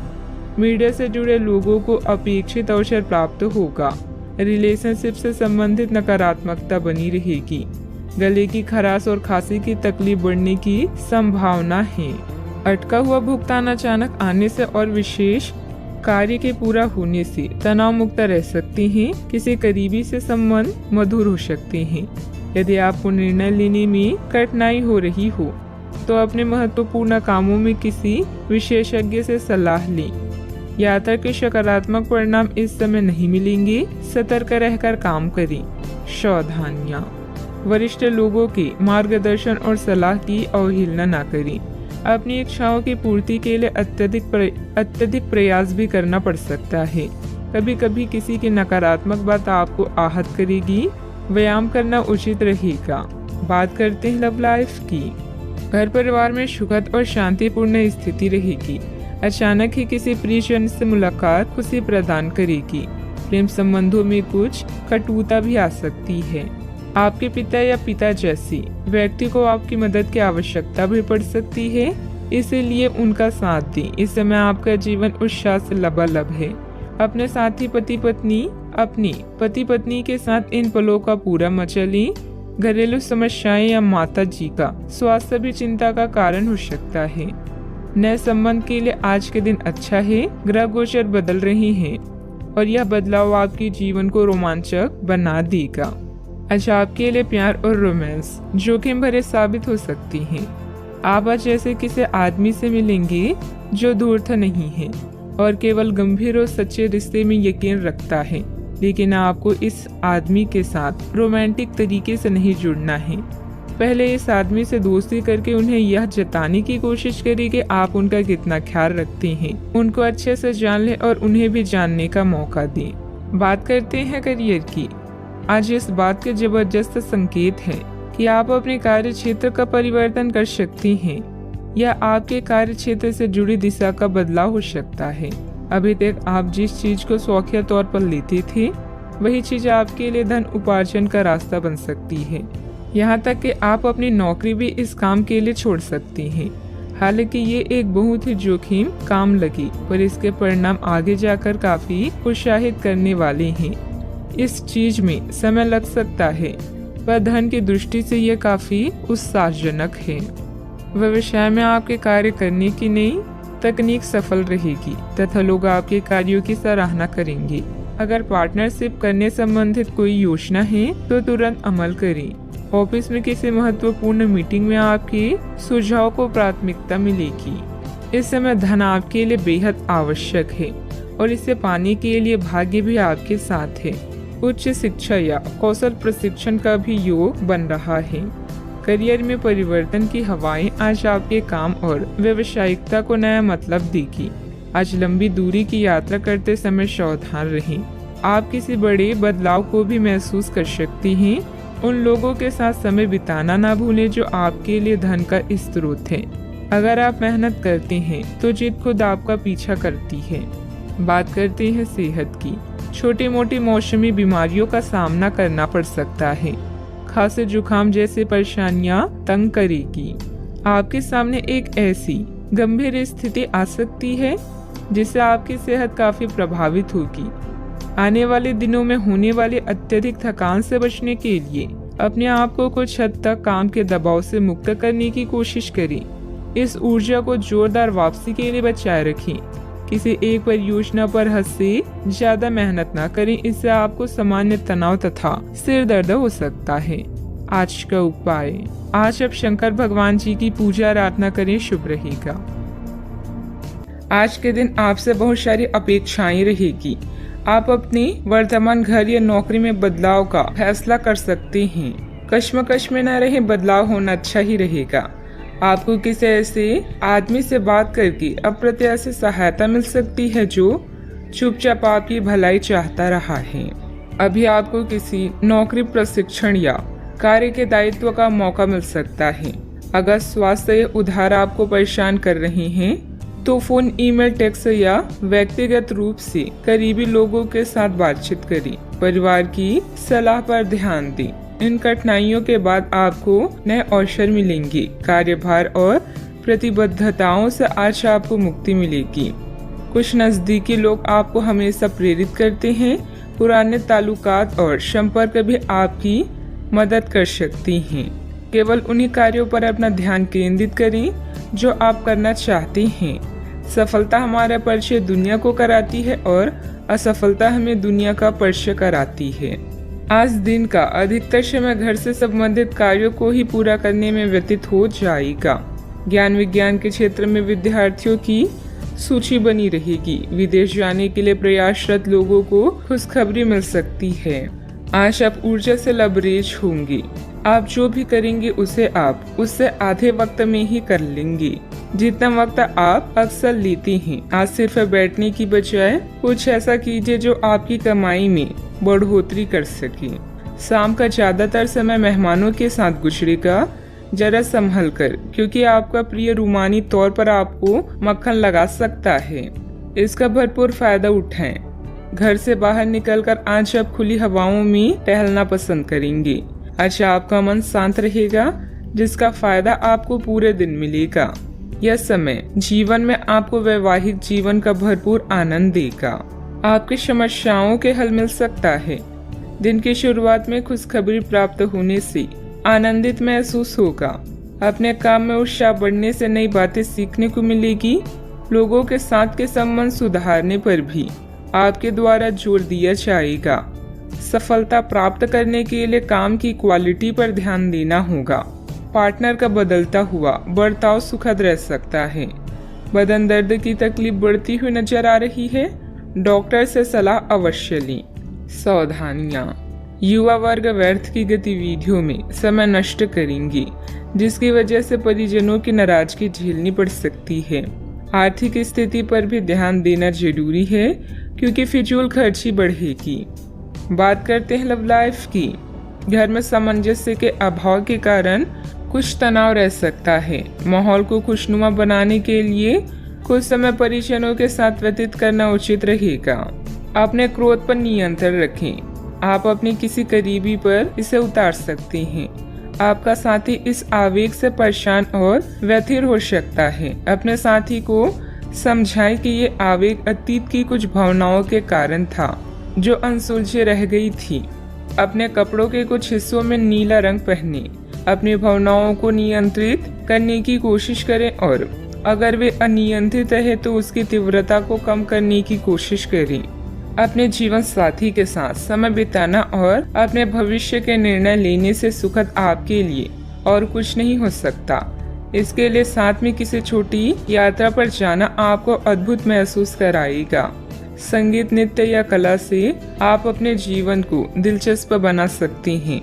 मीडिया से जुड़े लोगों को अपेक्षित अवसर प्राप्त होगा। रिलेशनशिप से संबंधित नकारात्मकता बनी रहेगी। गले की खराश और खांसी की तकलीफ बढ़ने की संभावना है। अटका हुआ भुगतान अचानक आने से और विशेष कार्य के पूरा होने से तनाव मुक्त रह सकते हैं। किसी करीबी से संबंध मधुर हो सकते हैं। यदि आपको निर्णय लेने में कठिनाई हो रही हो तो अपने महत्वपूर्ण कामों में किसी विशेषज्ञ से सलाह लें। यात्रा के सकारात्मक परिणाम इस समय नहीं मिलेंगे। सतर्क रहकर काम करें। सावधानियां, वरिष्ठ लोगों के मार्गदर्शन और सलाह की अवहेलना न करें। अपनी इच्छाओं की पूर्ति के लिए अत्यधिक प्रयास भी करना पड़ सकता है। कभी कभी किसी की नकारात्मक बात आपको आहत करेगी। व्यायाम करना उचित रहेगा। बात करते हैं लव लाइफ की। घर परिवार में सुखद और शांतिपूर्ण स्थिति रहेगी। अचानक ही किसी प्रियजन से मुलाकात खुशी प्रदान करेगी। प्रेम संबंधों में कुछ कटुता भी आ सकती है। आपके पिता या पिता जैसी व्यक्ति को आपकी मदद की आवश्यकता भी पड़ सकती है, इसीलिए उनका साथ दें। इस समय आपका जीवन उत्साह से लबालब है। अपने साथी पति पत्नी अपनी पति पत्नी के साथ इन पलों का पूरा मजा लें। घरेलू समस्याएं या माता जी का स्वास्थ्य भी चिंता का कारण हो सकता है। नए संबंध के लिए आज के दिन अच्छा है। ग्रह गोचर बदल रहे हैं और यह बदलाव आपके जीवन को रोमांचक बना देगा। आज आपके लिए प्यार और रोमांस जोखिम भरे साबित हो सकती हैं। आप आज ऐसे किसी आदमी से मिलेंगे जो धूर्त नहीं है और केवल गंभीर और सच्चे रिश्ते में यकीन रखता है, लेकिन आपको इस आदमी के साथ रोमांटिक तरीके से नहीं जुड़ना है। पहले इस आदमी से दोस्ती करके उन्हें यह जताने की कोशिश करें कि आप उनका कितना ख्याल रखते हैं। उनको अच्छे से जान लें और उन्हें भी जानने का मौका दें। बात करते हैं करियर की। आज इस बात के जबरदस्त संकेत हैं कि आप अपने कार्य क्षेत्र का परिवर्तन कर सकती हैं या आपके कार्य क्षेत्र से जुड़ी दिशा का बदलाव हो सकता है। अभी तक आप जिस चीज को शौकिया तौर पर लेते थे, वही चीज आपके लिए धन उपार्जन का रास्ता बन सकती है। यहाँ तक कि आप अपनी नौकरी भी इस काम के लिए छोड़ सकती हैं। हालांकि ये एक बहुत ही जोखिम काम लगी, पर इसके परिणाम आगे जाकर काफी उत्साहित करने वाले हैं। इस चीज में समय लग सकता है, पर धन की दृष्टि से यह काफी उत्साहजनक है। व्यवसाय में आपके कार्य करने की नई तकनीक सफल रहेगी तथा लोग आपके कार्यों की सराहना करेंगे। अगर पार्टनरशिप करने संबंधित कोई योजना है तो तुरंत अमल करें। ऑफिस में किसी महत्वपूर्ण मीटिंग में आपके सुझाव को प्राथमिकता मिलेगी। इस समय धन आपके लिए बेहद आवश्यक है और इसे पाने के लिए भाग्य भी आपके साथ है। उच्च शिक्षा या कौशल प्रशिक्षण का भी योग बन रहा है। करियर में परिवर्तन की हवाएं आज आपके काम और व्यावसायिकता को नया मतलब देगी। आज लंबी दूरी की यात्रा करते समय सावधान रहें। आप किसी बड़े बदलाव को भी महसूस कर सकती हैं। उन लोगों के साथ समय बिताना ना भूलें जो आपके लिए धन का स्रोत है। अगर आप मेहनत करते हैं तो जीत खुद आपका पीछा करती है। बात करते हैं सेहत की। छोटी मोटी मौसमी बीमारियों का सामना करना पड़ सकता है। खांसी जुकाम जैसी परेशानियां तंग करेगी। आपके सामने एक ऐसी गंभीर स्थिति आ सकती है जिससे आपकी सेहत काफी प्रभावित होगी। आने वाले दिनों में होने वाली अत्यधिक थकान से बचने के लिए अपने आप को कुछ हद तक काम के दबाव से मुक्त करने की कोशिश करें। इस ऊर्जा को जोरदार वापसी के लिए बचाए रखें। किसी एक परियोजना पर हद से ज्यादा मेहनत न करें, इससे आपको सामान्य तनाव तथा सिर दर्द हो सकता है। आज का उपाय, आज आप शंकर भगवान जी की पूजा आराधना करें, शुभ रहेगा। आज के दिन आपसे बहुत सारी अपेक्षाएं रहेगी। आप अपने वर्तमान घर या नौकरी में बदलाव का फैसला कर सकते हैं। कश्मकश में न रहे, बदलाव होना अच्छा ही रहेगा। आपको किसी ऐसे आदमी से बात करके अप्रत्याशित सहायता मिल सकती है जो चुपचाप आपकी भलाई चाहता रहा है। अभी आपको किसी नौकरी, प्रशिक्षण या कार्य के दायित्व का मौका मिल सकता है। अगर स्वास्थ्य उधार आपको परेशान कर रहे हैं तो फोन, ईमेल, टेक्स्ट या व्यक्तिगत रूप से करीबी लोगों के साथ बातचीत करें। परिवार की सलाह पर ध्यान दें। इन कठिनाइयों के बाद आपको नए अवसर मिलेंगे। कार्यभार और प्रतिबद्धताओं से आज आपको मुक्ति मिलेगी। कुछ नजदीकी लोग आपको हमेशा प्रेरित करते हैं। पुराने ताल्लुकात और संपर्क भी आपकी मदद कर सकती हैं। केवल उन्हीं कार्यों पर अपना ध्यान केंद्रित करें जो आप करना चाहते हैं। सफलता हमारा परिचय दुनिया को कराती है और असफलता हमें दुनिया का परिचय कराती है। आज दिन का अधिकतर समय घर से संबंधित कार्यों को ही पूरा करने में व्यतीत हो जाएगा। ज्ञान विज्ञान के क्षेत्र में विद्यार्थियों की सूची बनी रहेगी। विदेश जाने के लिए प्रयासरत लोगों को खुशखबरी मिल सकती है। आज आप ऊर्जा से लबरेज होंगे। आप जो भी करेंगे उसे आप उससे आधे वक्त में ही कर लेंगे जितना वक्त आप अक्सर लेते हैं। आज सिर्फ बैठने की बजाय कुछ ऐसा कीजिए जो आपकी कमाई में बढ़ोतरी कर सके। शाम का ज्यादातर समय मेहमानों के साथ गुजरेगा। जरा संभल कर, क्योंकि आपका प्रिय रूमानी तौर पर आपको मक्खन लगा सकता है। इसका भरपूर फायदा उठाएं। घर से बाहर निकलकर आज आप खुली हवाओं में टहलना पसंद करेंगे। आज आपका मन शांत रहेगा, जिसका फायदा आपको पूरे दिन मिलेगा। यह समय जीवन में आपको वैवाहिक जीवन का भरपूर आनंद देगा। आपकी समस्याओं के हल मिल सकता है। दिन की शुरुआत में खुशखबरी प्राप्त होने से आनंदित महसूस होगा। अपने काम में उत्साह बढ़ने से नई बातें सीखने को मिलेगी। लोगों के साथ के संबंध सुधारने पर भी आपके द्वारा जोर दिया जाएगा। सफलता प्राप्त करने के लिए काम की क्वालिटी पर ध्यान देना होगा। पार्टनर का बदलता हुआ बर्ताव सुखद रह सकता है। बदन दर्द की तकलीफ बढ़ती हुई नजर आ रही है। डॉक्टर से सलाह अवश्य लें। सावधानियां, युवा वर्ग व्यर्थ की गतिविधियों में समय नष्ट करेंगे, जिसकी वजह से परिजनों की नाराजगी झेलनी पड़ सकती है। आर्थिक स्थिति पर भी ध्यान देना जरूरी है, क्योंकि फिजूल खर्ची बढ़ेगी। बात करते हैं लव लाइफ की। घर में सामंजस्य के अभाव के कारण कुछ तनाव रह सकता है। माहौल को खुशनुमा बनाने के लिए कुछ समय परिजनों के साथ व्यतीत करना उचित रहेगा। अपने क्रोध पर नियंत्रण रखें। आप अपने किसी करीबी पर इसे उतार सकते हैं। आपका साथी इस आवेग से परेशान और व्यथित हो सकता है। अपने साथी को समझाएं कि ये आवेग अतीत की कुछ भावनाओं के कारण था जो अनसुलझे रह गई थी। अपने कपड़ों के कुछ हिस्सों में नीला रंग पहने। अपनी भावनाओं को नियंत्रित करने की कोशिश करें और अगर वे अनियंत्रित है तो उसकी तीव्रता को कम करने की कोशिश करें। अपने जीवन साथी के साथ समय बिताना और अपने भविष्य के निर्णय लेने से सुखद आपके लिए और कुछ नहीं हो सकता। इसके लिए साथ में किसी छोटी यात्रा पर जाना आपको अद्भुत महसूस कराएगा। संगीत, नृत्य या कला से आप अपने जीवन को दिलचस्प बना सकते हैं।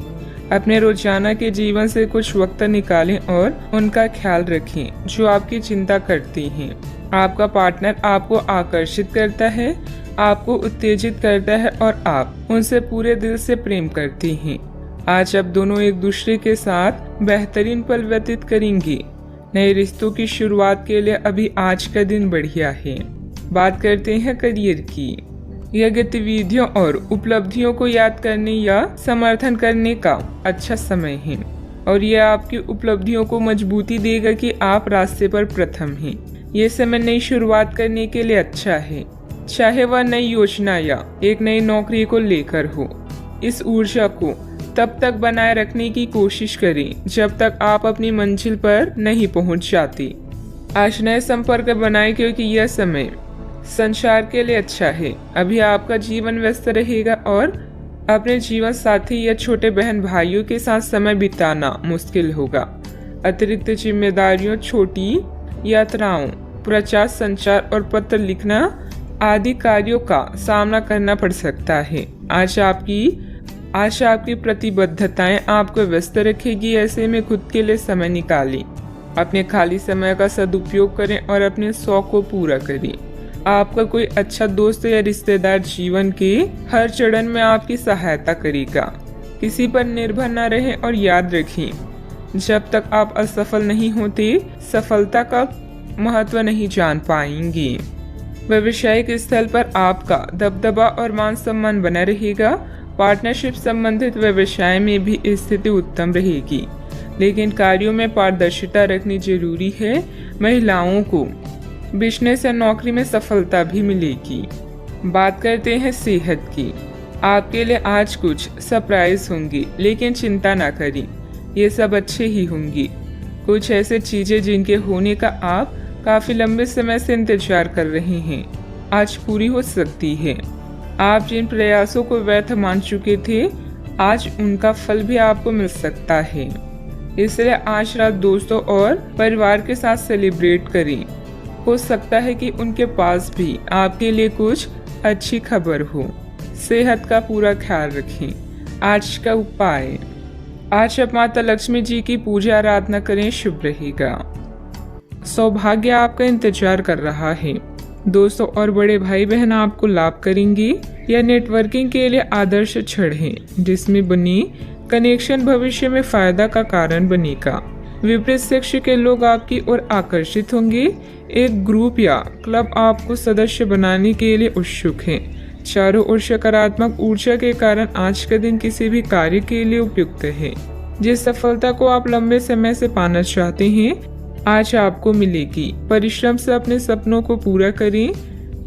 अपने रोजाना के जीवन से कुछ वक्त निकालें और उनका ख्याल रखें जो आपकी चिंता करती हैं। आपका पार्टनर आपको आकर्षित करता है, आपको उत्तेजित करता है और आप उनसे पूरे दिल से प्रेम करती हैं। आज आप दोनों एक दूसरे के साथ बेहतरीन पल व्यतीत करेंगे। नए रिश्तों की शुरुआत के लिए अभी आज का दिन बढ़िया है। बात करते हैं करियर की। यह गतिविधियों और उपलब्धियों को याद करने या समर्थन करने का अच्छा समय है और यह आपकी उपलब्धियों को मजबूती देगा कि आप रास्ते पर प्रथम हैं। ये समय नई शुरुआत करने के लिए अच्छा है, चाहे वह नई योजना या एक नई नौकरी को लेकर हो। इस ऊर्जा को तब तक बनाए रखने की कोशिश करें जब तक आप अपनी मंजिल पर नहीं पहुंच जाते। आज नए संपर्क बनाएं क्योंकि यह समय संचार के लिए अच्छा है। अभी आपका जीवन व्यस्त रहेगा और अपने जीवन साथी या छोटे बहन भाइयों के साथ समय बिताना मुश्किल होगा। अतिरिक्त जिम्मेदारियों, छोटी यात्राओं, प्रचार, संचार और पत्र लिखना आदि कार्यों का सामना करना पड़ सकता है। आज आपकी प्रतिबद्धताएं आपको व्यस्त रखेगी। ऐसे में खुद के लिए समय निकालें। अपने खाली समय का सदुपयोग करें और अपने शौक को पूरा करें। आपका कोई अच्छा दोस्त या रिश्तेदार जीवन के हर चरण में आपकी सहायता करेगा। किसी पर निर्भर न रहें और याद रखें, जब तक आप असफल नहीं होते सफलता का महत्व नहीं जान पाएंगे। व्यावसायिक स्थल पर आपका दबदबा और मान सम्मान बना रहेगा। पार्टनरशिप संबंधित व्यवसाय में भी स्थिति उत्तम रहेगी, लेकिन कार्यों में पारदर्शिता रखनी जरूरी है। महिलाओं को बिजनेस या नौकरी में सफलता भी मिलेगी। बात करते हैं सेहत की। आपके लिए आज कुछ सरप्राइज होंगी, लेकिन चिंता ना करें, ये सब अच्छे ही होंगी। कुछ ऐसे चीजें जिनके होने का आप काफी लंबे समय से इंतजार कर रहे हैं, आज पूरी हो सकती है। आप जिन प्रयासों को व्यर्थ मान चुके थे, आज उनका फल भी आपको मिल सकता है। इसलिए आज रात दोस्तों और परिवार के साथ सेलिब्रेट करें। हो सकता है कि उनके पास भी आपके लिए कुछ अच्छी खबर हो। सेहत का पूरा ख्याल रखें। आज का उपाय, आज आप माता लक्ष्मी जी की पूजा आराधना करें, शुभ रहेगा। सौभाग्य आपका इंतजार कर रहा है। दोस्तों और बड़े भाई बहन आपको लाभ करेंगे। यह नेटवर्किंग के लिए आदर्श क्षण है, जिसमें बनी कनेक्शन भविष्य में फायदा का कारण बनेगा। विपरीत सेक्स के लोग आपकी ओर आकर्षित होंगे। एक ग्रुप या क्लब आपको सदस्य बनाने के लिए उत्सुक है। चारों ओर सकारात्मक ऊर्जा के कारण आज का दिन किसी भी कार्य के लिए उपयुक्त है। जिस सफलता को आप लंबे समय से पाना चाहते हैं, आज आपको मिलेगी। परिश्रम से अपने सपनों को पूरा करें।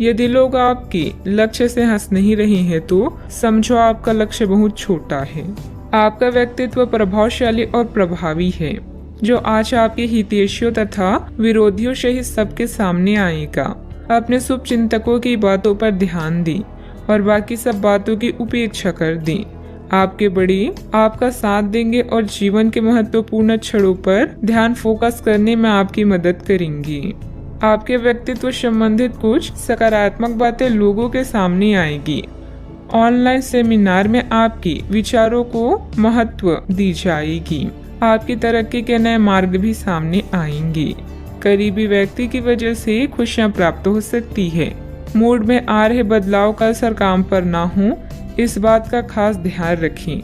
यदि लोग आपके लक्ष्य से हंस नहीं रहे हैं तो समझो आपका लक्ष्य बहुत छोटा है। आपका व्यक्तित्व प्रभावशाली और प्रभावी है, जो आज आपके हितैषियों तथा विरोधियों सहित सबके सामने आएगा। अपने शुभ चिंतकों की बातों पर ध्यान दें और बाकी सब बातों की उपेक्षा कर दें। आपके बड़े आपका साथ देंगे और जीवन के महत्वपूर्ण क्षणों पर ध्यान फोकस करने में आपकी मदद करेंगे। आपके व्यक्तित्व संबंधित कुछ सकारात्मक बातें लोगों के सामने आएगी। ऑनलाइन सेमिनार में आपके विचारों को महत्व दी जाएगी। आपकी तरक्की के नए मार्ग भी सामने आएंगे। करीबी व्यक्ति की वजह से खुशियां प्राप्त हो सकती है। मूड में आ रहे बदलाव का असर काम पर ना हो, इस बात का खास ध्यान रखें।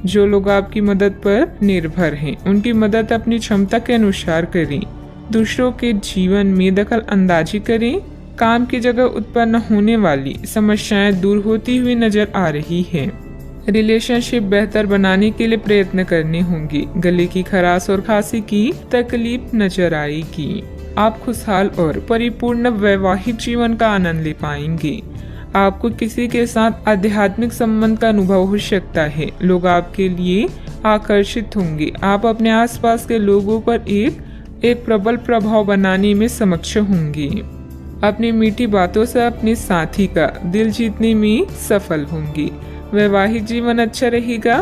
जो लोग आपकी मदद पर निर्भर हैं, उनकी मदद अपनी क्षमता के अनुसार करें। दूसरों के जीवन में दखल अंदाजी करें। काम की जगह उत्पन्न होने वाली समस्याएं दूर होती हुई नजर आ रही है। रिलेशनशिप बेहतर बनाने के लिए प्रयत्न करने होंगे। गले की खराश और खांसी की तकलीफ नजर आएगी। आप खुशहाल और परिपूर्ण वैवाहिक जीवन का आनंद ले पाएंगे। आपको किसी के साथ आध्यात्मिक संबंध का अनुभव हो सकता है। लोग आपके लिए आकर्षित होंगे। आप अपने आसपास के लोगों पर एक प्रबल प्रभाव बनाने में सक्षम होंगे। अपनी मीठी बातों से अपने साथी का दिल जीतने में सफल होंगे। वैवाहिक जीवन अच्छा रहेगा।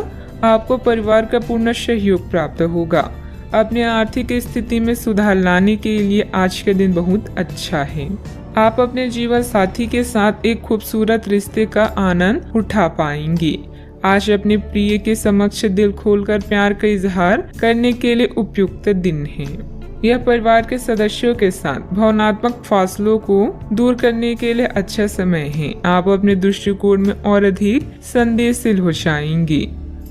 आपको परिवार का पूर्ण सहयोग प्राप्त होगा। अपने आर्थिक स्थिति में सुधार लाने के लिए आज का दिन बहुत अच्छा है। आप अपने जीवन साथी के साथ एक खूबसूरत रिश्ते का आनंद उठा पाएंगे। आज अपने प्रिय के समक्ष दिल खोलकर प्यार का इजहार करने के लिए उपयुक्त दिन है। यह परिवार के सदस्यों के साथ भावनात्मक फासलों को दूर करने के लिए अच्छा समय है। आप अपने दृष्टिकोण में और अधिक संदेहशील हो जाएंगे।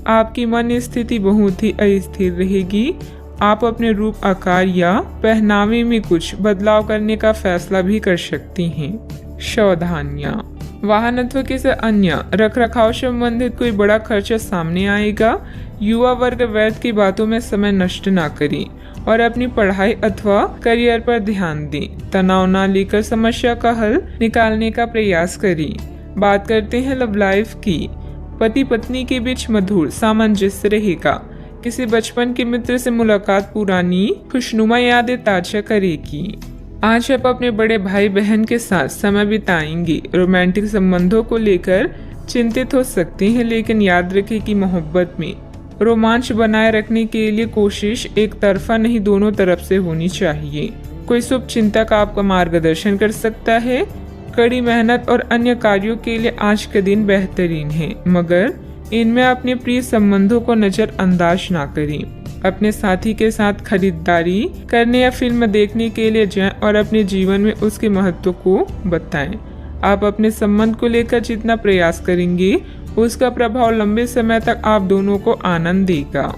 आपकी मन स्थिति बहुत ही अस्थिर रहेगी। आप अपने रूप, आकार या पहनावे में कुछ बदलाव करने का फैसला भी कर सकती हैं। सावधानियां, वाहनत्व के से अन्य रखरखाव संबंधित कोई बड़ा खर्चा सामने आएगा। युवा वर्ग व्यर्थ की बातों में समय नष्ट ना करें और अपनी पढ़ाई अथवा करियर पर ध्यान दें। तनाव न लेकर समस्या का हल निकालने का प्रयास करें। बात करते हैं लव लाइफ की। पति पत्नी के बीच मधुर सामंजस्य रहेगा। किसी बचपन के मित्र से मुलाकात पुरानी खुशनुमा यादें ताजा करेगी। आज आप अपने बड़े भाई बहन के साथ समय बिताएंगे। रोमांटिक संबंधों को लेकर चिंतित हो सकते हैं, लेकिन याद रखें कि मोहब्बत में रोमांच बनाए रखने के लिए कोशिश एक तरफा नहीं, दोनों तरफ से होनी चाहिए। कोई शुभ चिंतक आपका मार्गदर्शन कर सकता है। कड़ी मेहनत और अन्य कार्यों के लिए आज का दिन बेहतरीन है, मगर इनमें अपने प्रिय संबंधों को नजरअंदाज ना करें। अपने साथी के साथ खरीदारी करने या फिल्म देखने के लिए जाएं और अपने जीवन में उसके महत्व को बताएं। आप अपने संबंध को लेकर जितना प्रयास करेंगे, उसका प्रभाव लंबे समय तक आप दोनों को आनंद देगा।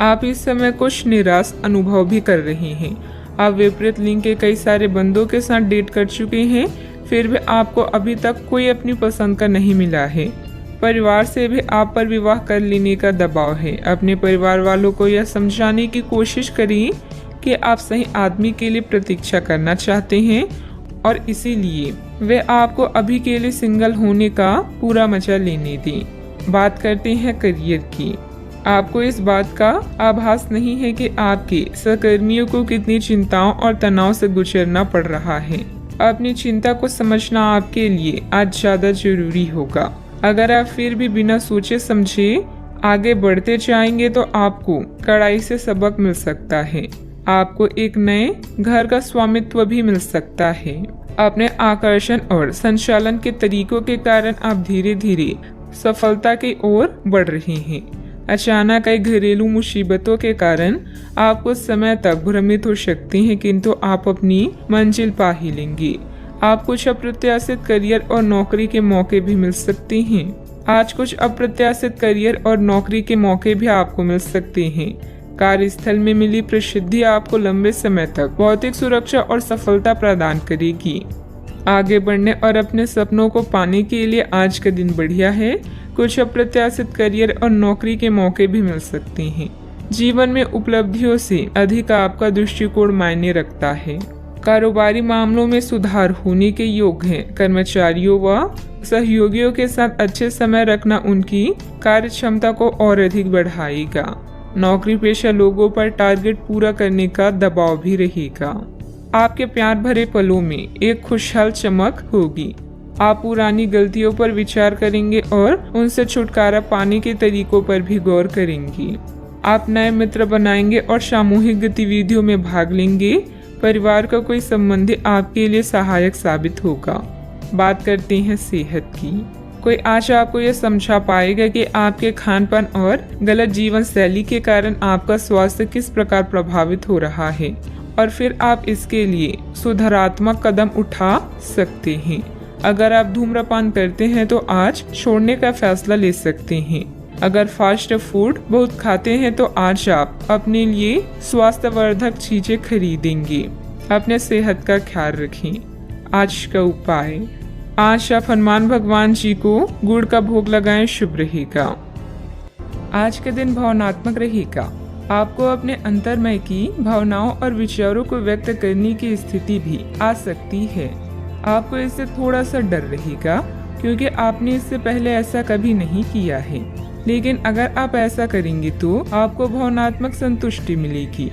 आप इस समय कुछ निराश अनुभव भी कर रहे हैं। आप विपरीत लिंग के कई सारे बंदों के साथ डेट कर चुके हैं, फिर भी आपको अभी तक कोई अपनी पसंद का नहीं मिला है। परिवार से भी आप पर विवाह कर लेने का दबाव है। अपने परिवार वालों को यह समझाने की कोशिश करें कि आप सही आदमी के लिए प्रतीक्षा करना चाहते हैं और इसीलिए वे आपको अभी के लिए सिंगल होने का पूरा मजा लेने दें। बात करते हैं करियर की। आपको इस बात का आभास नहीं है कि आपके सहकर्मियों को कितनी चिंताओं और तनाव से गुजरना पड़ रहा है। अपनी चिंता को समझना आपके लिए आज ज्यादा जरूरी होगा। अगर आप फिर भी बिना सोचे समझे आगे बढ़ते जाएंगे तो आपको कड़ाई से सबक मिल सकता है। आपको एक नए घर का स्वामित्व भी मिल सकता है। अपने आकर्षण और संचालन के तरीकों के कारण आप धीरे धीरे सफलता की ओर बढ़ रहे हैं। अचानक कई घरेलू मुसीबतों के कारण आप कुछ समय तक भ्रमित हो सकते हैं, किंतु आप अपनी मंजिल पा ही लेंगे। आप कुछ अप्रत्याशित करियर और नौकरी के मौके भी मिल सकते हैं। आज कुछ अप्रत्याशित करियर और नौकरी के मौके भी आपको मिल सकते हैं। कार्यस्थल में मिली प्रसिद्धि आपको लंबे समय तक भौतिक सुरक्षा और सफलता प्रदान करेगी। आगे बढ़ने और अपने सपनों को पाने के लिए आज का दिन बढ़िया है। कुछ अप्रत्याशित करियर और नौकरी के मौके भी मिल सकते हैं। जीवन में उपलब्धियों से अधिक आपका दृष्टिकोण मायने रखता है। कारोबारी मामलों में सुधार होने के योग हैं। कर्मचारियों व सहयोगियों के साथ अच्छे समय रखना उनकी कार्य क्षमता को और अधिक बढ़ाएगा। नौकरी पेशा लोगों पर टारगेट पूरा करने का दबाव भी रहेगा। आपके प्यार भरे पलों में एक खुशहाल चमक होगी। आप पुरानी गलतियों पर विचार करेंगे और उनसे छुटकारा पाने के तरीकों पर भी गौर करेंगे। आप नए मित्र बनाएंगे और सामूहिक गतिविधियों में भाग लेंगे। परिवार का कोई संबंधी आपके लिए सहायक साबित होगा। बात करते हैं सेहत की। कोई आज आपको यह समझा पाएगा कि आपके खान पान और गलत जीवन शैली के कारण आपका स्वास्थ्य किस प्रकार प्रभावित हो रहा है और फिर आप इसके लिए सुधारात्मक कदम उठा सकते हैं। अगर आप धूम्रपान करते हैं तो आज छोड़ने का फैसला ले सकते हैं। अगर फास्ट फूड बहुत खाते हैं तो आज आप अपने लिए स्वास्थ्यवर्धक चीजें खरीदेंगे। अपने सेहत का ख्याल रखें। आज का उपाय, आज आप हनुमान भगवान जी को गुड़ का भोग लगाएं, शुभ रहेगा। आज के दिन भावनात्मक रहेगा। आपको अपने अंतर्मय की भावनाओं और विचारों को व्यक्त करने की स्थिति भी आ सकती है। आपको इससे थोड़ा सा डर रहेगा क्योंकि आपने इससे पहले ऐसा कभी नहीं किया है, लेकिन अगर आप ऐसा करेंगे तो आपको भावनात्मक संतुष्टि मिलेगी।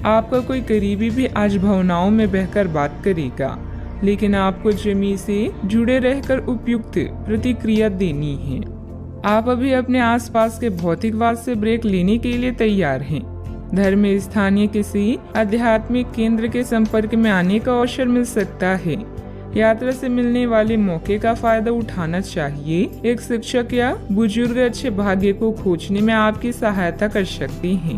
आपका कोई करीबी भी आज भावनाओं में बहकर बात करेगा, लेकिन आपको जमीन से जुड़े रहकर उपयुक्त प्रतिक्रिया देनी है। आप अभी अपने आसपास के भौतिकवाद से ब्रेक लेने के लिए तैयार हैं। धर्म में स्थानीय किसी आध्यात्मिक केंद्र के संपर्क में आने का अवसर मिल सकता है। यात्रा से मिलने वाले मौके का फायदा उठाना चाहिए। एक शिक्षक या बुजुर्ग अच्छे भाग्य को खोजने में आपकी सहायता कर सकते हैं।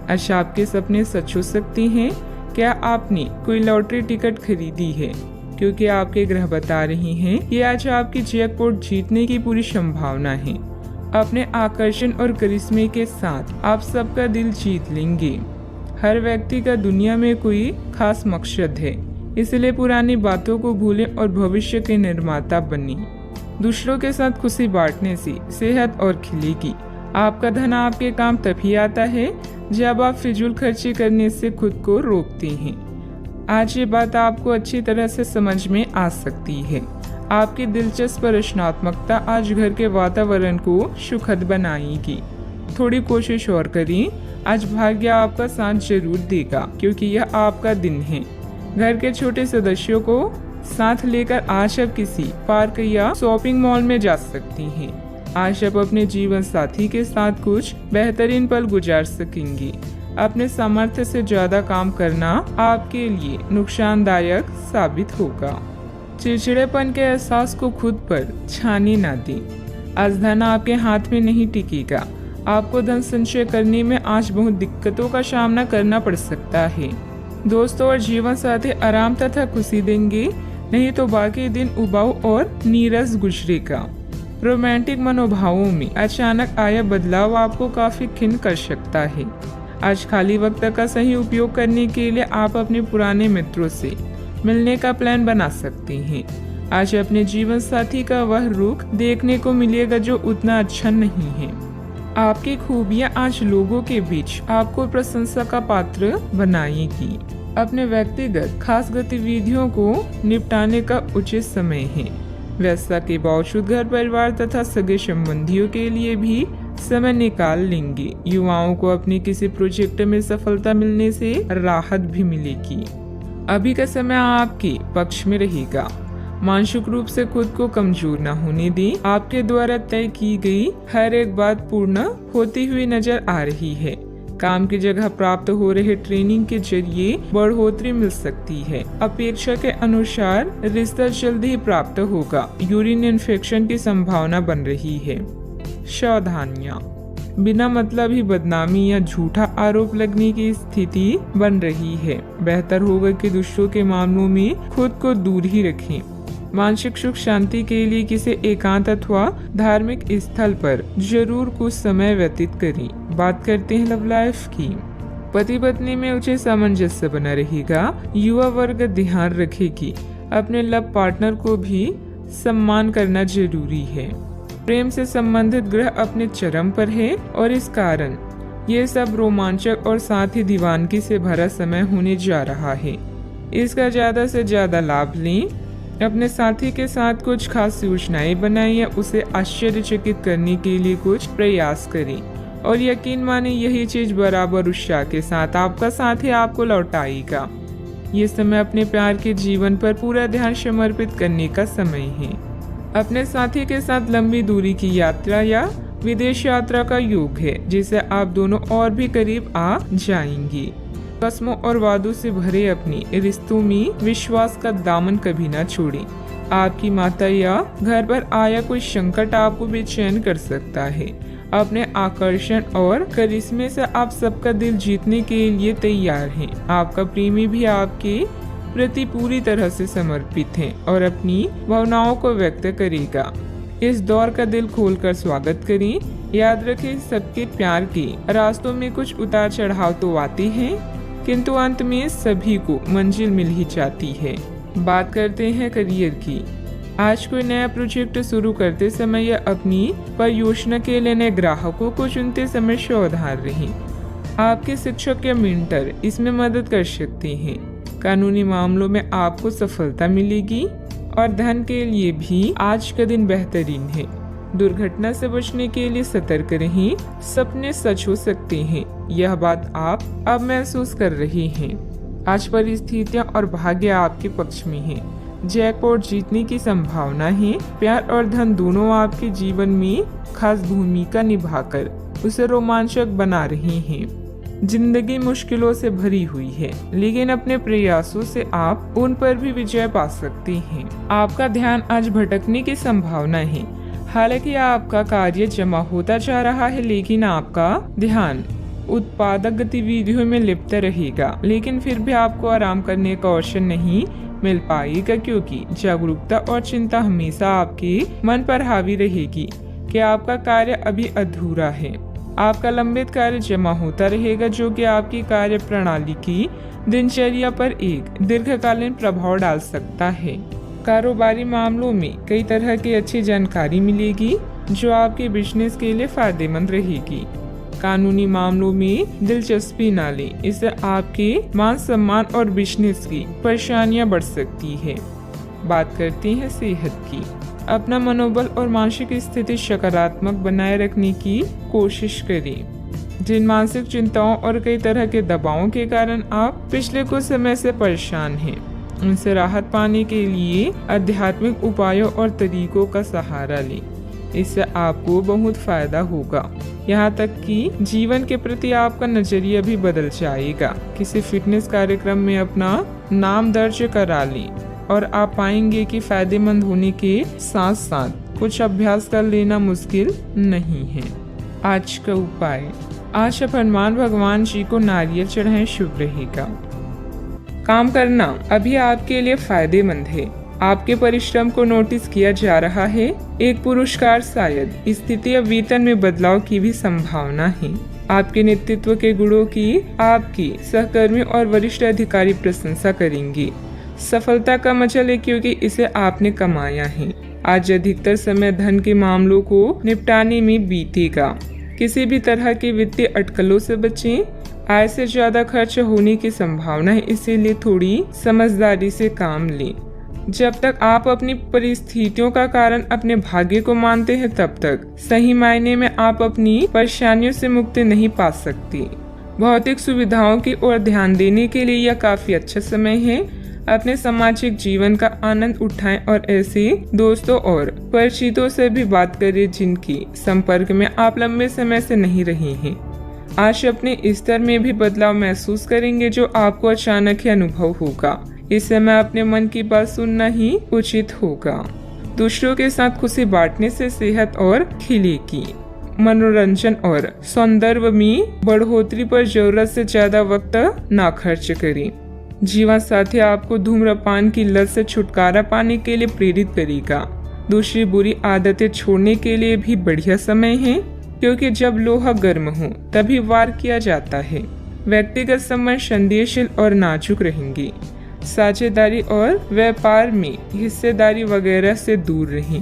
आज आपके सपने सच हो सकते हैं। क्या आपने कोई लॉटरी टिकट खरीदी है? क्योंकि आपके ग्रह बता रहे हैं कि आज आपकी जैकपॉट जीतने की पूरी संभावना है। अपने आकर्षण और करिश्मे के साथ आप सबका दिल जीत लेंगे। हर व्यक्ति का दुनिया में कोई खास मकसद है, इसलिए पुरानी बातों को भूलें और भविष्य के निर्माता बनें। दूसरों के साथ खुशी बांटने से सेहत और खिलेगी। आपका धन आपके काम तभी आता है जब आप फिजूल खर्ची करने से खुद को रोकते हैं। आज ये बात आपको अच्छी तरह से समझ में आ सकती है। आपकी दिलचस्प रचनात्मकता आज घर के वातावरण को सुखद बनाएगी। थोड़ी कोशिश और करें। आज भाग्य आपका साथ जरूर देगा क्योंकि यह आपका दिन है। घर के छोटे सदस्यों को साथ लेकर आज आप किसी पार्क या शॉपिंग मॉल में जा सकती हैं। आज आप अपने जीवन साथी के साथ कुछ बेहतरीन पल गुजार सकेंगे। अपने सामर्थ्य से ज्यादा काम करना आपके लिए नुकसानदायक साबित होगा। चिड़चिड़ेपन के एहसास को खुद पर छाने न दें। आज धन आपके हाथ में नहीं टिकेगा। आपको धन संचय करने में आज बहुत दिक्कतों का सामना करना पड़ सकता है। दोस्तों और जीवन साथी आराम तथा खुशी देंगे, नहीं तो बाकी दिन उबाऊ और नीरस गुजरेगा। रोमांटिक मनोभावों में अचानक आया बदलाव आपको काफी खिन्न कर सकता है। आज खाली वक्त का सही उपयोग करने के लिए आप अपने पुराने मित्रों से मिलने का प्लान बना सकते हैं। आज अपने जीवन साथी का वह रुख देखने को मिलेगा जो उतना अच्छा नहीं है। आपकी खूबियां आज लोगों के बीच आपको प्रशंसा का पात्र बनाएगी। अपने व्यक्तिगत खास गतिविधियों को निपटाने का उचित समय है। व्यस्तता के बावजूद घर परिवार तथा सगे संबंधियों के लिए भी समय निकाल लेंगे। युवाओं को अपने किसी प्रोजेक्ट में सफलता मिलने से राहत भी मिलेगी। अभी का समय आपके पक्ष में रहेगा। मानसिक रूप से खुद को कमजोर न होने दें। आपके द्वारा तय की गई हर एक बात पूर्ण होती हुई नजर आ रही है। काम की जगह प्राप्त हो रहे ट्रेनिंग के जरिए बढ़ोतरी मिल सकती है। अपेक्षा के अनुसार रिश्ता जल्दी ही प्राप्त होगा। यूरिन इन्फेक्शन की संभावना बन रही है। सावधानियां, बिना मतलब ही बदनामी या झूठा आरोप लगने की स्थिति बन रही है। बेहतर होगा कि दूसरों के मामलों में खुद को दूर ही रखें। मानसिक सुख शांति के लिए किसी एकांत अथवा धार्मिक स्थल पर जरूर कुछ समय व्यतीत करें। बात करते हैं लव लाइफ की। पति पत्नी में उचित सामंजस्य बना रहेगा। युवा वर्ग ध्यान रखेगी। अपने लव पार्टनर को भी सम्मान करना जरूरी है। प्रेम से संबंधित ग्रह अपने चरम पर है और इस कारण ये सब रोमांचक और साथ ही दीवानगी से भरा समय होने जा रहा है। इसका ज्यादा से ज्यादा लाभ लें। अपने साथी के साथ कुछ खास योजनाएं बनाएं या उसे आश्चर्यचकित करने के लिए कुछ प्रयास करें और यकीन माने यही चीज बराबर उत्साह के साथ आपका साथी आपको लौटाएगा। ये समय अपने प्यार के जीवन पर पूरा ध्यान समर्पित करने का समय है। अपने साथी के साथ लंबी दूरी की यात्रा या विदेश यात्रा का योग है, जिससे आप दोनों और भी करीब आ जाएंगे। कसमों और वादों से भरे अपने रिश्तों में विश्वास का दामन कभी ना छोड़ें। आपकी माता या घर पर आया कोई संकट आपको बेचैन कर सकता है। अपने आकर्षण और करिश्मे से आप सबका दिल जीतने के लिए तैयार हैं। आपका प्रेमी भी आपके प्रति पूरी तरह से समर्पित है और अपनी भावनाओं को व्यक्त करेगा। इस दौर का दिल खोलकर स्वागत करें। याद रखें, सबके प्यार के रास्तों में कुछ उतार चढ़ाव तो आते हैं, किंतु अंत में सभी को मंजिल मिल ही जाती है। बात करते हैं करियर की। आज कोई नया प्रोजेक्ट शुरू करते समय या अपनी परियोजना के लिए नए ग्राहकों को चुनते समय सावधान रहें। आपके शिक्षक या मेंटर इसमें मदद कर सकते हैं। कानूनी मामलों में आपको सफलता मिलेगी और धन के लिए भी आज का दिन बेहतरीन है। दुर्घटना से बचने के लिए सतर्क रहें। सपने सच हो सकते हैं, यह बात आप अब महसूस कर रहे हैं। आज परिस्थितियां और भाग्य आपके पक्ष में है। जैकपॉट जीतने की संभावना है। प्यार और धन दोनों आपके जीवन में खास भूमिका निभाकर उसे रोमांचक बना रहे हैं। जिंदगी मुश्किलों से भरी हुई है, लेकिन अपने प्रयासों से आप उन पर भी विजय पा सकते हैं। आपका ध्यान आज भटकने की संभावना है। हालांकि आपका कार्य जमा होता जा रहा है, लेकिन आपका ध्यान उत्पादक गतिविधियों में लिप्त रहेगा। लेकिन फिर भी आपको आराम करने का अवसर नहीं मिल पाएगा, क्योंकि जागरूकता और चिंता हमेशा आपके मन पर हावी रहेगी कि आपका कार्य अभी अधूरा है। आपका लंबित कार्य जमा होता रहेगा, जो कि आपकी कार्य प्रणाली की दिनचर्या पर एक दीर्घकालीन प्रभाव डाल सकता है। कारोबारी मामलों में कई तरह की अच्छी जानकारी मिलेगी, जो आपके बिजनेस के लिए फायदेमंद रहेगी। कानूनी मामलों में दिलचस्पी न लें, इससे आपके मान सम्मान और बिजनेस की परेशानियां बढ़ सकती है। बात करते हैं सेहत की। अपना मनोबल और मानसिक स्थिति सकारात्मक बनाए रखने की कोशिश करें। जिन मानसिक चिंताओं और कई तरह के दबावों के कारण आप पिछले कुछ समय से परेशान हैं, उनसे राहत पाने के लिए आध्यात्मिक उपायों और तरीकों का सहारा लें। इससे आपको बहुत फायदा होगा। यहाँ तक कि जीवन के प्रति आपका नजरिया भी बदल जाएगा। किसी फिटनेस कार्यक्रम में अपना नाम दर्ज करा लें और आप पाएंगे कि फायदेमंद होने के साथ साथ कुछ अभ्यास कर लेना मुश्किल नहीं है। आज का उपाय, आज आप हनुमान भगवान जी को नारियल चढ़ाएं, शुभ रहेगा। काम करना अभी आपके लिए फायदेमंद है। आपके परिश्रम को नोटिस किया जा रहा है। एक पुरस्कार, शायद स्थिति या वेतन में बदलाव की भी संभावना है। आपके नेतृत्व के गुणों की आपकी सहकर्मी और वरिष्ठ अधिकारी प्रशंसा करेंगे। सफलता का मजा ले, क्योंकि इसे आपने कमाया है। आज अधिकतर समय धन के मामलों को निपटाने में बीतेगा। किसी भी तरह के वित्तीय अटकलों से बचें। आय से ज्यादा खर्च होने की संभावना है, इसीलिए थोड़ी समझदारी से काम लें। जब तक आप अपनी परिस्थितियों का कारण अपने भाग्य को मानते हैं, तब तक सही मायने में आप अपनी परेशानियों से मुक्ति नहीं पा सकते। भौतिक सुविधाओं की ओर ध्यान देने के लिए यह काफी अच्छा समय है। अपने सामाजिक जीवन का आनंद उठाएं और ऐसे दोस्तों और परिचितों से भी बात करें जिनकी संपर्क में आप लंबे समय से नहीं रहे हैं। आज अपने स्तर में भी बदलाव महसूस करेंगे, जो आपको अचानक ही अनुभव होगा। इस समय अपने मन की बात सुनना ही उचित होगा। दूसरों के साथ खुशी बांटने से सेहत और खिलेगी। मनोरंजन और सौंदर्य में बढ़ोतरी पर जरूरत से ज्यादा वक्त ना खर्च करें। जीवन साथी आपको धूम्रपान की लत से छुटकारा पाने के लिए प्रेरित करेगा। दूसरी बुरी आदतें छोड़ने के लिए भी बढ़िया समय है, क्योंकि जब लोहा गर्म हो तभी वार किया जाता है। व्यक्तिगत संबंध संदेहशील और नाजुक रहेंगे। साझेदारी और व्यापार में हिस्सेदारी वगैरह से दूर रहें।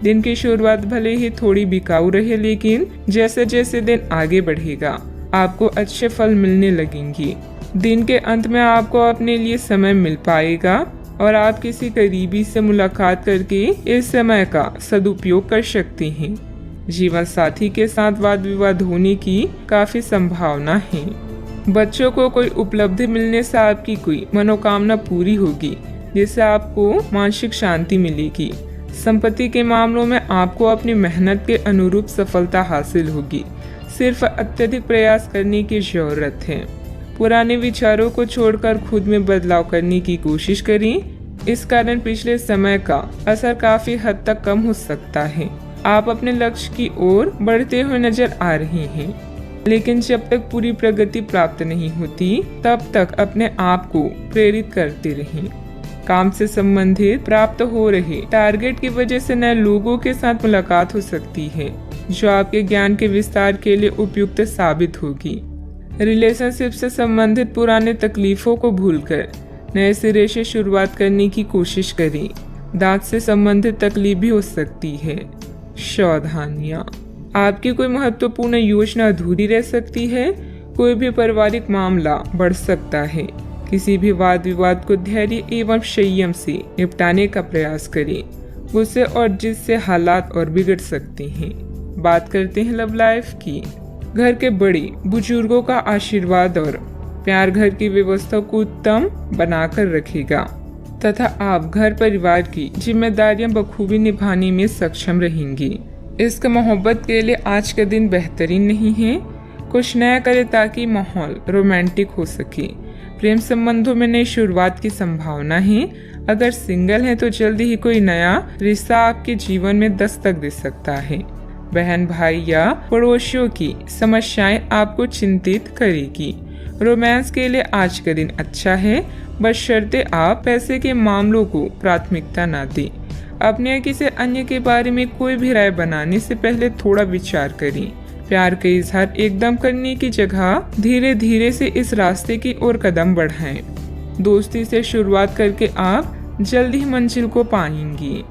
दिन की शुरुआत भले ही थोड़ी बिकाऊ रहे, लेकिन जैसे जैसे दिन आगे बढ़ेगा आपको अच्छे फल मिलने लगेंगे। दिन के अंत में आपको अपने लिए समय मिल पाएगा और आप किसी करीबी से मुलाकात करके इस समय का सदुपयोग कर सकते हैं। जीवन साथी के साथ वाद विवाद होने की काफी संभावना है। बच्चों को कोई उपलब्धि मिलने से आपकी कोई मनोकामना पूरी होगी, जिससे आपको मानसिक शांति मिलेगी। संपत्ति के मामलों में आपको अपनी मेहनत के अनुरूप सफलता हासिल होगी। सिर्फ अत्यधिक प्रयास करने की जरूरत है। पुराने विचारों को छोड़कर खुद में बदलाव करने की कोशिश करें। इस कारण पिछले समय का असर काफी हद तक कम हो सकता है। आप अपने लक्ष्य की ओर बढ़ते हुए नजर आ रहे हैं, लेकिन जब तक पूरी प्रगति प्राप्त नहीं होती तब तक अपने आप को प्रेरित करते रहें। काम से संबंधित प्राप्त हो रहे टारगेट की वजह से नए लोगों के साथ मुलाकात हो सकती है, जो आपके ज्ञान के विस्तार के लिए उपयुक्त साबित होगी। रिलेशनशिप से संबंधित पुराने तकलीफों को भूलकर नए सिरे से शुरुआत करने की कोशिश करें। दांत से संबंधित तकलीफ भी हो सकती है। सावधानियां, आपकी कोई महत्वपूर्ण योजना अधूरी रह सकती है। कोई भी पारिवारिक मामला बढ़ सकता है। किसी भी वाद विवाद को धैर्य एवं संयम से निपटाने का प्रयास करें। गुस्से और जिद से हालात और बिगड़ सकते हैं। बात करते हैं लव लाइफ की। घर के बड़े बुजुर्गों का आशीर्वाद और प्यार घर की व्यवस्था को उत्तम बनाकर रखेगा तथा आप घर परिवार की जिम्मेदारियां बखूबी निभाने में सक्षम रहेंगी। इश्क मोहब्बत के लिए आज का दिन बेहतरीन नहीं है। कुछ नया करें ताकि माहौल रोमांटिक हो सके। प्रेम संबंधों में नई शुरुआत की संभावना है। अगर सिंगल है तो जल्दी ही कोई नया रिश्ता आपके जीवन में दस्तक दे सकता है। बहन भाई या पड़ोसियों की समस्याएं आपको चिंतित करेगी। रोमांस के लिए आज का दिन अच्छा है, बशर्ते आप पैसे के मामलों को प्राथमिकता न दें। अपने या किसी अन्य के बारे में कोई भी राय बनाने से पहले थोड़ा विचार करें। प्यार का इजहार एकदम करने की जगह धीरे धीरे से इस रास्ते की ओर कदम बढ़ाएं। दोस्ती से शुरुआत करके आप जल्द ही मंजिल को पाएंगी।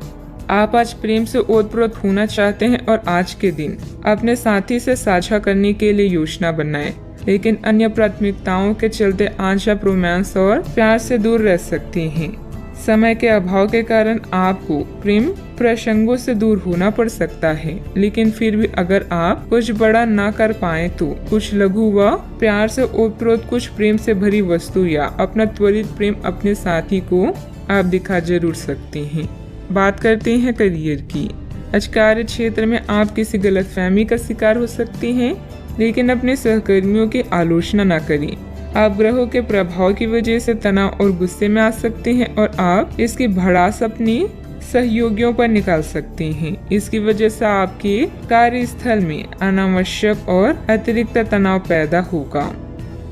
आप आज प्रेम से ओतप्रोत होना चाहते हैं और आज के दिन अपने साथी से साझा करने के लिए योजना बनाएं, लेकिन अन्य प्राथमिकताओं के चलते आज आप रोमांस और प्यार से दूर रह सकते हैं। समय के अभाव के कारण आपको प्रेम प्रसंगों से दूर होना पड़ सकता है, लेकिन फिर भी अगर आप कुछ बड़ा ना कर पाए तो कुछ लघु व प्यार से ओतप्रोत कुछ प्रेम से भरी वस्तु या अपना त्वरित प्रेम अपने साथी को आप दिखा जरूर सकते हैं। बात करते हैं करियर की। आज कार्य क्षेत्र में आप किसी गलतफहमी का शिकार हो सकते हैं, लेकिन अपने सहकर्मियों की आलोचना न करें। आप ग्रहों के प्रभाव की वजह से तनाव और गुस्से में आ सकते हैं और आप इसकी भड़ास अपने सहयोगियों पर निकाल सकते हैं। इसकी वजह से आपके कार्यस्थल में अनावश्यक और अतिरिक्त तनाव पैदा होगा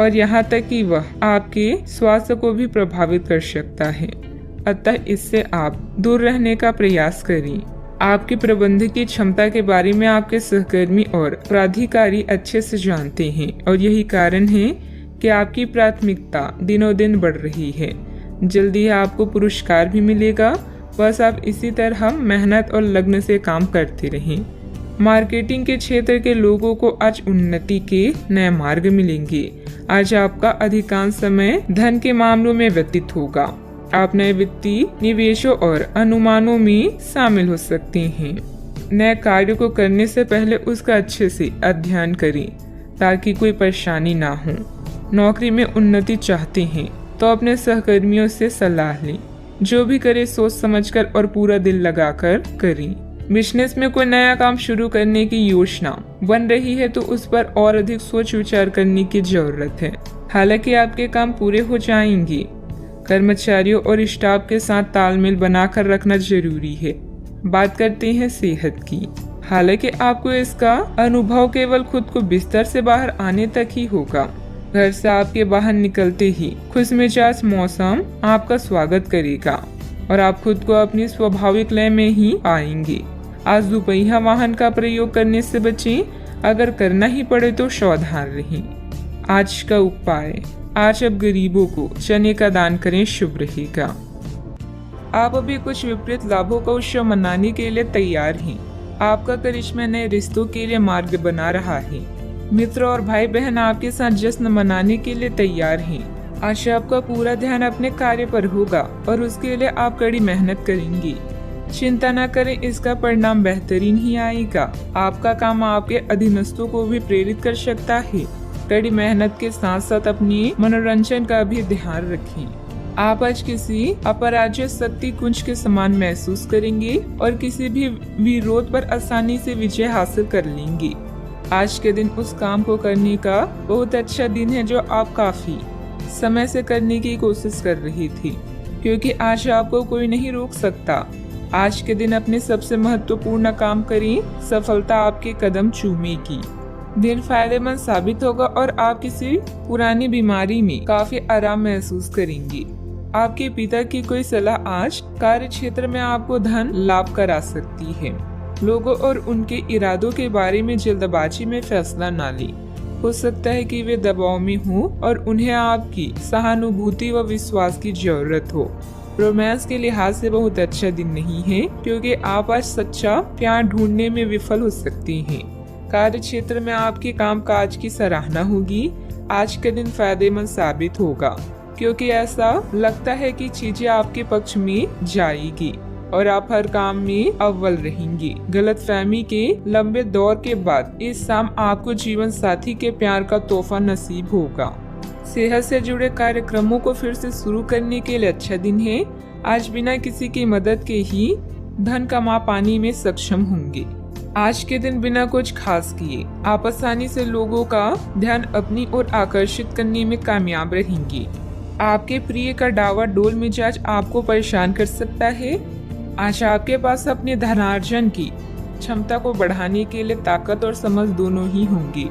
और यहाँ तक कि वह आपके स्वास्थ्य को भी प्रभावित कर सकता है। अतः इससे आप दूर रहने का प्रयास करें। आपकी प्रबंधकीय क्षमता के बारे में आपके सहकर्मी और प्राधिकारी अच्छे से जानते हैं और यही कारण है कि आपकी प्राथमिकता दिनों दिन बढ़ रही है। जल्दी ही आपको पुरस्कार भी मिलेगा। बस आप इसी तरह मेहनत और लगन से काम करते रहें। मार्केटिंग के क्षेत्र के लोगों को आज उन्नति के नए मार्ग मिलेंगे। आज आपका अधिकांश समय धन के मामलों में व्यतीत होगा। आप नए वित्तीय निवेशों और अनुमानों में शामिल हो सकते हैं। नए कार्य को करने से पहले उसका अच्छे से अध्ययन करें ताकि कोई परेशानी ना हो। नौकरी में उन्नति चाहते हैं तो अपने सहकर्मियों से सलाह लें। जो भी करे सोच समझकर और पूरा दिल लगाकर करें। बिजनेस में कोई नया काम शुरू करने की योजना बन रही है तो उस पर और अधिक सोच विचार करने की जरूरत है। हालांकि आपके काम पूरे हो जाएंगे। कर्मचारियों और स्टाफ के साथ तालमेल बनाकर रखना जरूरी है। बात करते हैं सेहत की। हालांकि आपको इसका अनुभव केवल खुद को बिस्तर से बाहर आने तक ही होगा। घर से आपके बाहर निकलते ही खुशमिजाज मौसम आपका स्वागत करेगा और आप खुद को अपनी स्वाभाविक लय में ही पाएंगे। आज दुपहिया वाहन का प्रयोग करने से बचें। अगर करना ही पड़े तो सावधान रहें। आज का उपाय, आज अब गरीबों को चने का दान करें, शुभ रहेगा। आप अभी कुछ विपरीत लाभों का उत्सव मनाने के लिए तैयार हैं। आपका करिश्मा नए रिश्तों के लिए मार्ग बना रहा है। मित्र और भाई बहन आपके साथ जश्न मनाने के लिए तैयार हैं। आज आपका पूरा ध्यान अपने कार्य पर होगा और उसके लिए आप कड़ी मेहनत करेंगी। चिंता न करें, इसका परिणाम बेहतरीन ही आएगा। आपका काम आपके अधीनस्थों को भी प्रेरित कर सकता है। कड़ी मेहनत के साथ साथ अपनी मनोरंजन का भी ध्यान रखें। आप आज किसी अपराज्य शक्ति कुंज के समान महसूस करेंगे और किसी भी विरोध पर आसानी से विजय हासिल कर लेंगे। आज के दिन उस काम को करने का बहुत अच्छा दिन है जो आप काफी समय से करने की कोशिश कर रही थी, क्योंकि आज आपको कोई नहीं रोक सकता। आज के दिन अपने सबसे महत्वपूर्ण काम करें, सफलता आपके कदम चूमेगी। दिन फायदेमंद साबित होगा और आप किसी पुरानी बीमारी में काफी आराम महसूस करेंगी। आपके पिता की कोई सलाह आज कार्य क्षेत्र में आपको धन लाभ करा सकती है। लोगों और उनके इरादों के बारे में जल्दबाजी में फैसला न लें। हो सकता है कि वे दबाव में हों और उन्हें आपकी सहानुभूति व विश्वास की जरूरत हो। रोमांस के लिहाज से बहुत अच्छा दिन नहीं है, क्योंकि आप आज सच्चा प्यार ढूंढने में विफल हो सकती हैं। कार्य क्षेत्र में आपके कामकाज की सराहना होगी। आज का दिन फायदेमंद साबित होगा, क्योंकि ऐसा लगता है कि चीजें आपके पक्ष में जाएगी और आप हर काम में अव्वल रहेंगी। गलतफहमी के लंबे दौर के बाद इस शाम आपको जीवन साथी के प्यार का तोहफा नसीब होगा। सेहत से जुड़े कार्यक्रमों को फिर से शुरू करने के लिए अच्छा दिन है। आज बिना किसी की मदद के ही धन कमा पाने में सक्षम होंगे। आज के दिन बिना कुछ खास किए आप आसानी से लोगों का ध्यान अपनी ओर आकर्षित करने में कामयाब रहेंगी। आपके प्रिय का डावाडोल मिजाज आपको परेशान कर सकता है। आज आपके पास अपने धनार्जन की क्षमता को बढ़ाने के लिए ताकत और समझ दोनों ही होंगी।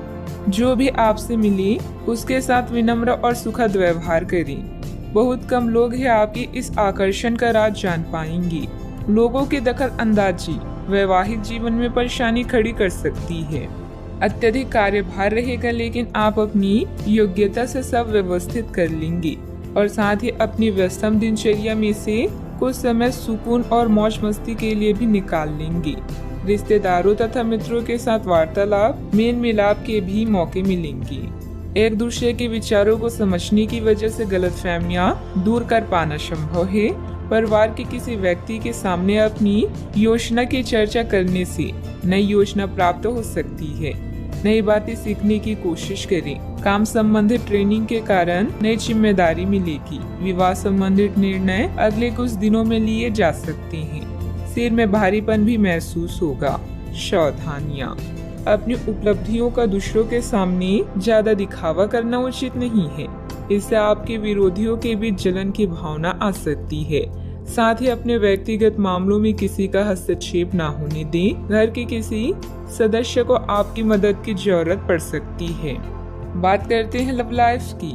जो भी आपसे मिले उसके साथ विनम्र और सुखद व्यवहार करें। बहुत कम लोग हैं आपके इस आकर्षण का राज जान पाएंगे। लोगों की दखल अंदाजी वैवाहिक जीवन में परेशानी खड़ी कर सकती है। अत्यधिक कार्यभार रहेगा, लेकिन आप अपनी योग्यता से सब व्यवस्थित कर लेंगे और साथ ही अपनी व्यस्तम दिनचर्या में से कुछ समय सुकून और मौज मस्ती के लिए भी निकाल लेंगे। रिश्तेदारों तथा मित्रों के साथ वार्तालाप, मेल मिलाप के भी मौके मिलेंगे। एक दूसरे के विचारों को समझने की वजह से गलतफहमियां दूर कर पाना संभव है। परिवार के किसी व्यक्ति के सामने अपनी योजना की चर्चा करने से नई योजना प्राप्त हो सकती है। नई बातें सीखने की कोशिश करें। काम संबंधित ट्रेनिंग के कारण नई जिम्मेदारी मिलेगी। विवाह संबंधित निर्णय अगले कुछ दिनों में लिए जा सकते हैं। सिर में भारीपन भी महसूस होगा। सावधानियां, अपनी उपलब्धियों का दूसरों के सामने ज्यादा दिखावा करना उचित नहीं है। इससे आपके विरोधियों के बीच जलन की भावना आ सकती है। साथ ही अपने व्यक्तिगत मामलों में किसी का हस्तक्षेप न होने दें। घर के किसी सदस्य को आपकी मदद की जरूरत पड़ सकती है। बात करते हैं लव लाइफ की।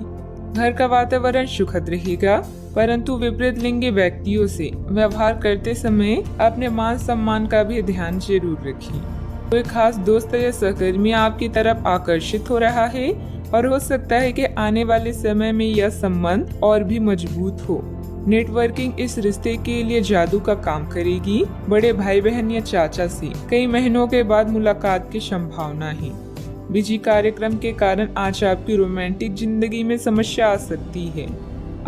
घर का वातावरण सुखद रहेगा, परंतु विपरीत लिंगी व्यक्तियों से व्यवहार करते समय अपने मान सम्मान का भी ध्यान जरूर रखें। कोई खास दोस्त या सहकर्मी आपकी तरफ आकर्षित हो रहा है और हो सकता है कि आने वाले समय में यह संबंध और भी मजबूत हो। नेटवर्किंग इस रिश्ते के लिए जादू का काम करेगी। बड़े भाई बहन या चाचा से कई महीनों के बाद मुलाकात की संभावना है। बिजी कार्यक्रम के कारण आज आपकी रोमांटिक जिंदगी में समस्या आ सकती है।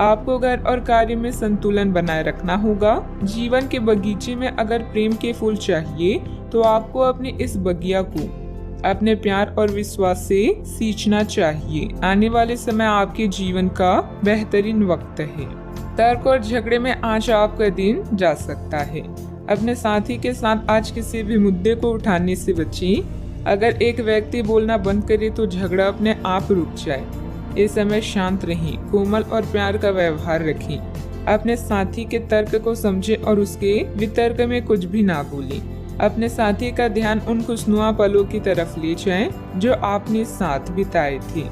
आपको घर और कार्य में संतुलन बनाए रखना होगा। जीवन के बगीचे में अगर प्रेम के फूल चाहिए तो आपको अपने इस बगिया को अपने प्यार और विश्वास से सींचना चाहिए। आने वाले समय आपके जीवन का बेहतरीन वक्त है। तर्क और झगड़े में आज आपका दिन जा सकता है। अपने साथी के साथ आज किसी भी मुद्दे को उठाने से बचें। अगर एक व्यक्ति बोलना बंद करे तो झगड़ा अपने आप रुक जाए। इस समय शांत रहें, कोमल और प्यार का व्यवहार रखें। अपने साथी के तर्क को समझें और उसके वितर्क में कुछ भी ना बोलें। अपने साथी का ध्यान उन खुशनुमा पलों की तरफ ले जाएं जो आपने साथ बिताए थे।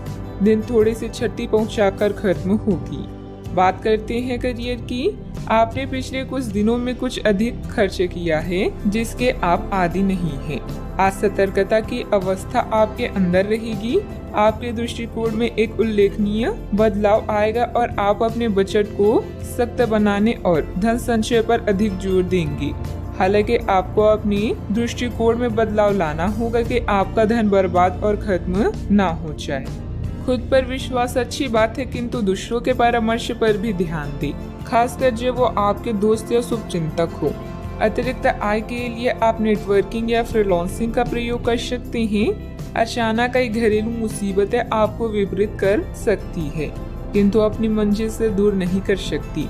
दिन थोड़ी सी छठी पहुंचाकर खत्म होगी। बात करते हैं करियर की। आपने पिछले कुछ दिनों में कुछ अधिक खर्च किया है जिसके आप आदी नहीं हैं। आज सतर्कता की अवस्था आपके अंदर रहेगी। आपके दृष्टिकोण में एक उल्लेखनीय बदलाव आएगा और आप अपने बजट को सख्त बनाने और धन संचय पर अधिक जोर देंगे। हालांकि आपको अपनी दृष्टिकोण में बदलाव लाना होगा कि आपका धन बर्बाद और खत्म ना हो जाए। खुद पर विश्वास अच्छी बात है, किंतु दूसरों के परामर्श पर भी ध्यान दें, खासकर जब वो आपके दोस्त या शुभचिंतक हो। अतिरिक्त आय के लिए आप नेटवर्किंग या फ्रीलांसिंग का प्रयोग कर सकते हैं। अचानक कई घरेलू मुसीबतें आपको विपरीत कर सकती है, किंतु अपनी मंजिल से दूर नहीं कर सकती।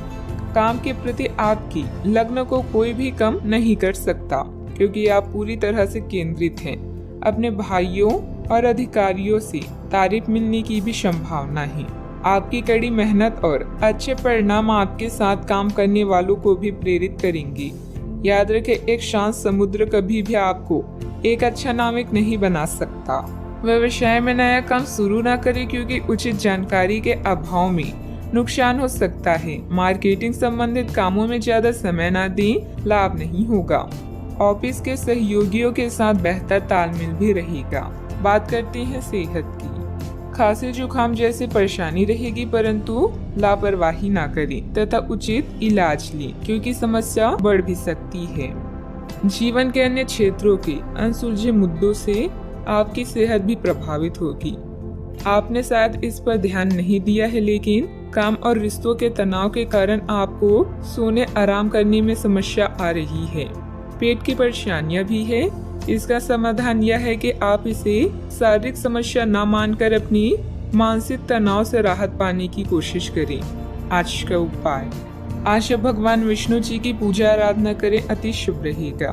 काम के प्रति आपकी लगन को कोई भी कम नहीं कर सकता, क्योंकि आप पूरी तरह से केंद्रित हैं। अपने भाइयों और अधिकारियों से तारीफ मिलने की भी संभावना है। आपकी कड़ी मेहनत और अच्छे परिणाम आपके साथ काम करने वालों को भी प्रेरित करेंगे। याद रखें, एक शांत समुद्र कभी भी आपको एक अच्छा नाविक नहीं बना सकता। व्यवसाय में नया काम शुरू न करें, क्योंकि उचित जानकारी के अभाव में नुकसान हो सकता है। मार्केटिंग संबंधित कामों में ज्यादा समय न दें, लाभ नहीं होगा। ऑफिस के सहयोगियों के साथ बेहतर तालमेल भी रहेगा। बात करते हैं सेहत की। खांसी जुकाम जैसी परेशानी रहेगी, परंतु लापरवाही ना करें तथा उचित इलाज लें, क्योंकि समस्या बढ़ भी सकती है। जीवन के अन्य क्षेत्रों के अनसुलझे मुद्दों से आपकी सेहत भी प्रभावित होगी। आपने शायद इस पर ध्यान नहीं दिया है, लेकिन काम और रिश्तों के तनाव के कारण आपको सोने आराम करने में समस्या आ रही है। पेट की परेशानियां भी है। इसका समाधान यह है कि आप इसे शारीरिक समस्या न मानकर अपनी मानसिक तनाव से राहत पाने की कोशिश करें। आज का उपाय, आज भगवान विष्णु जी की पूजा आराधना करें, अति शुभ रहेगा।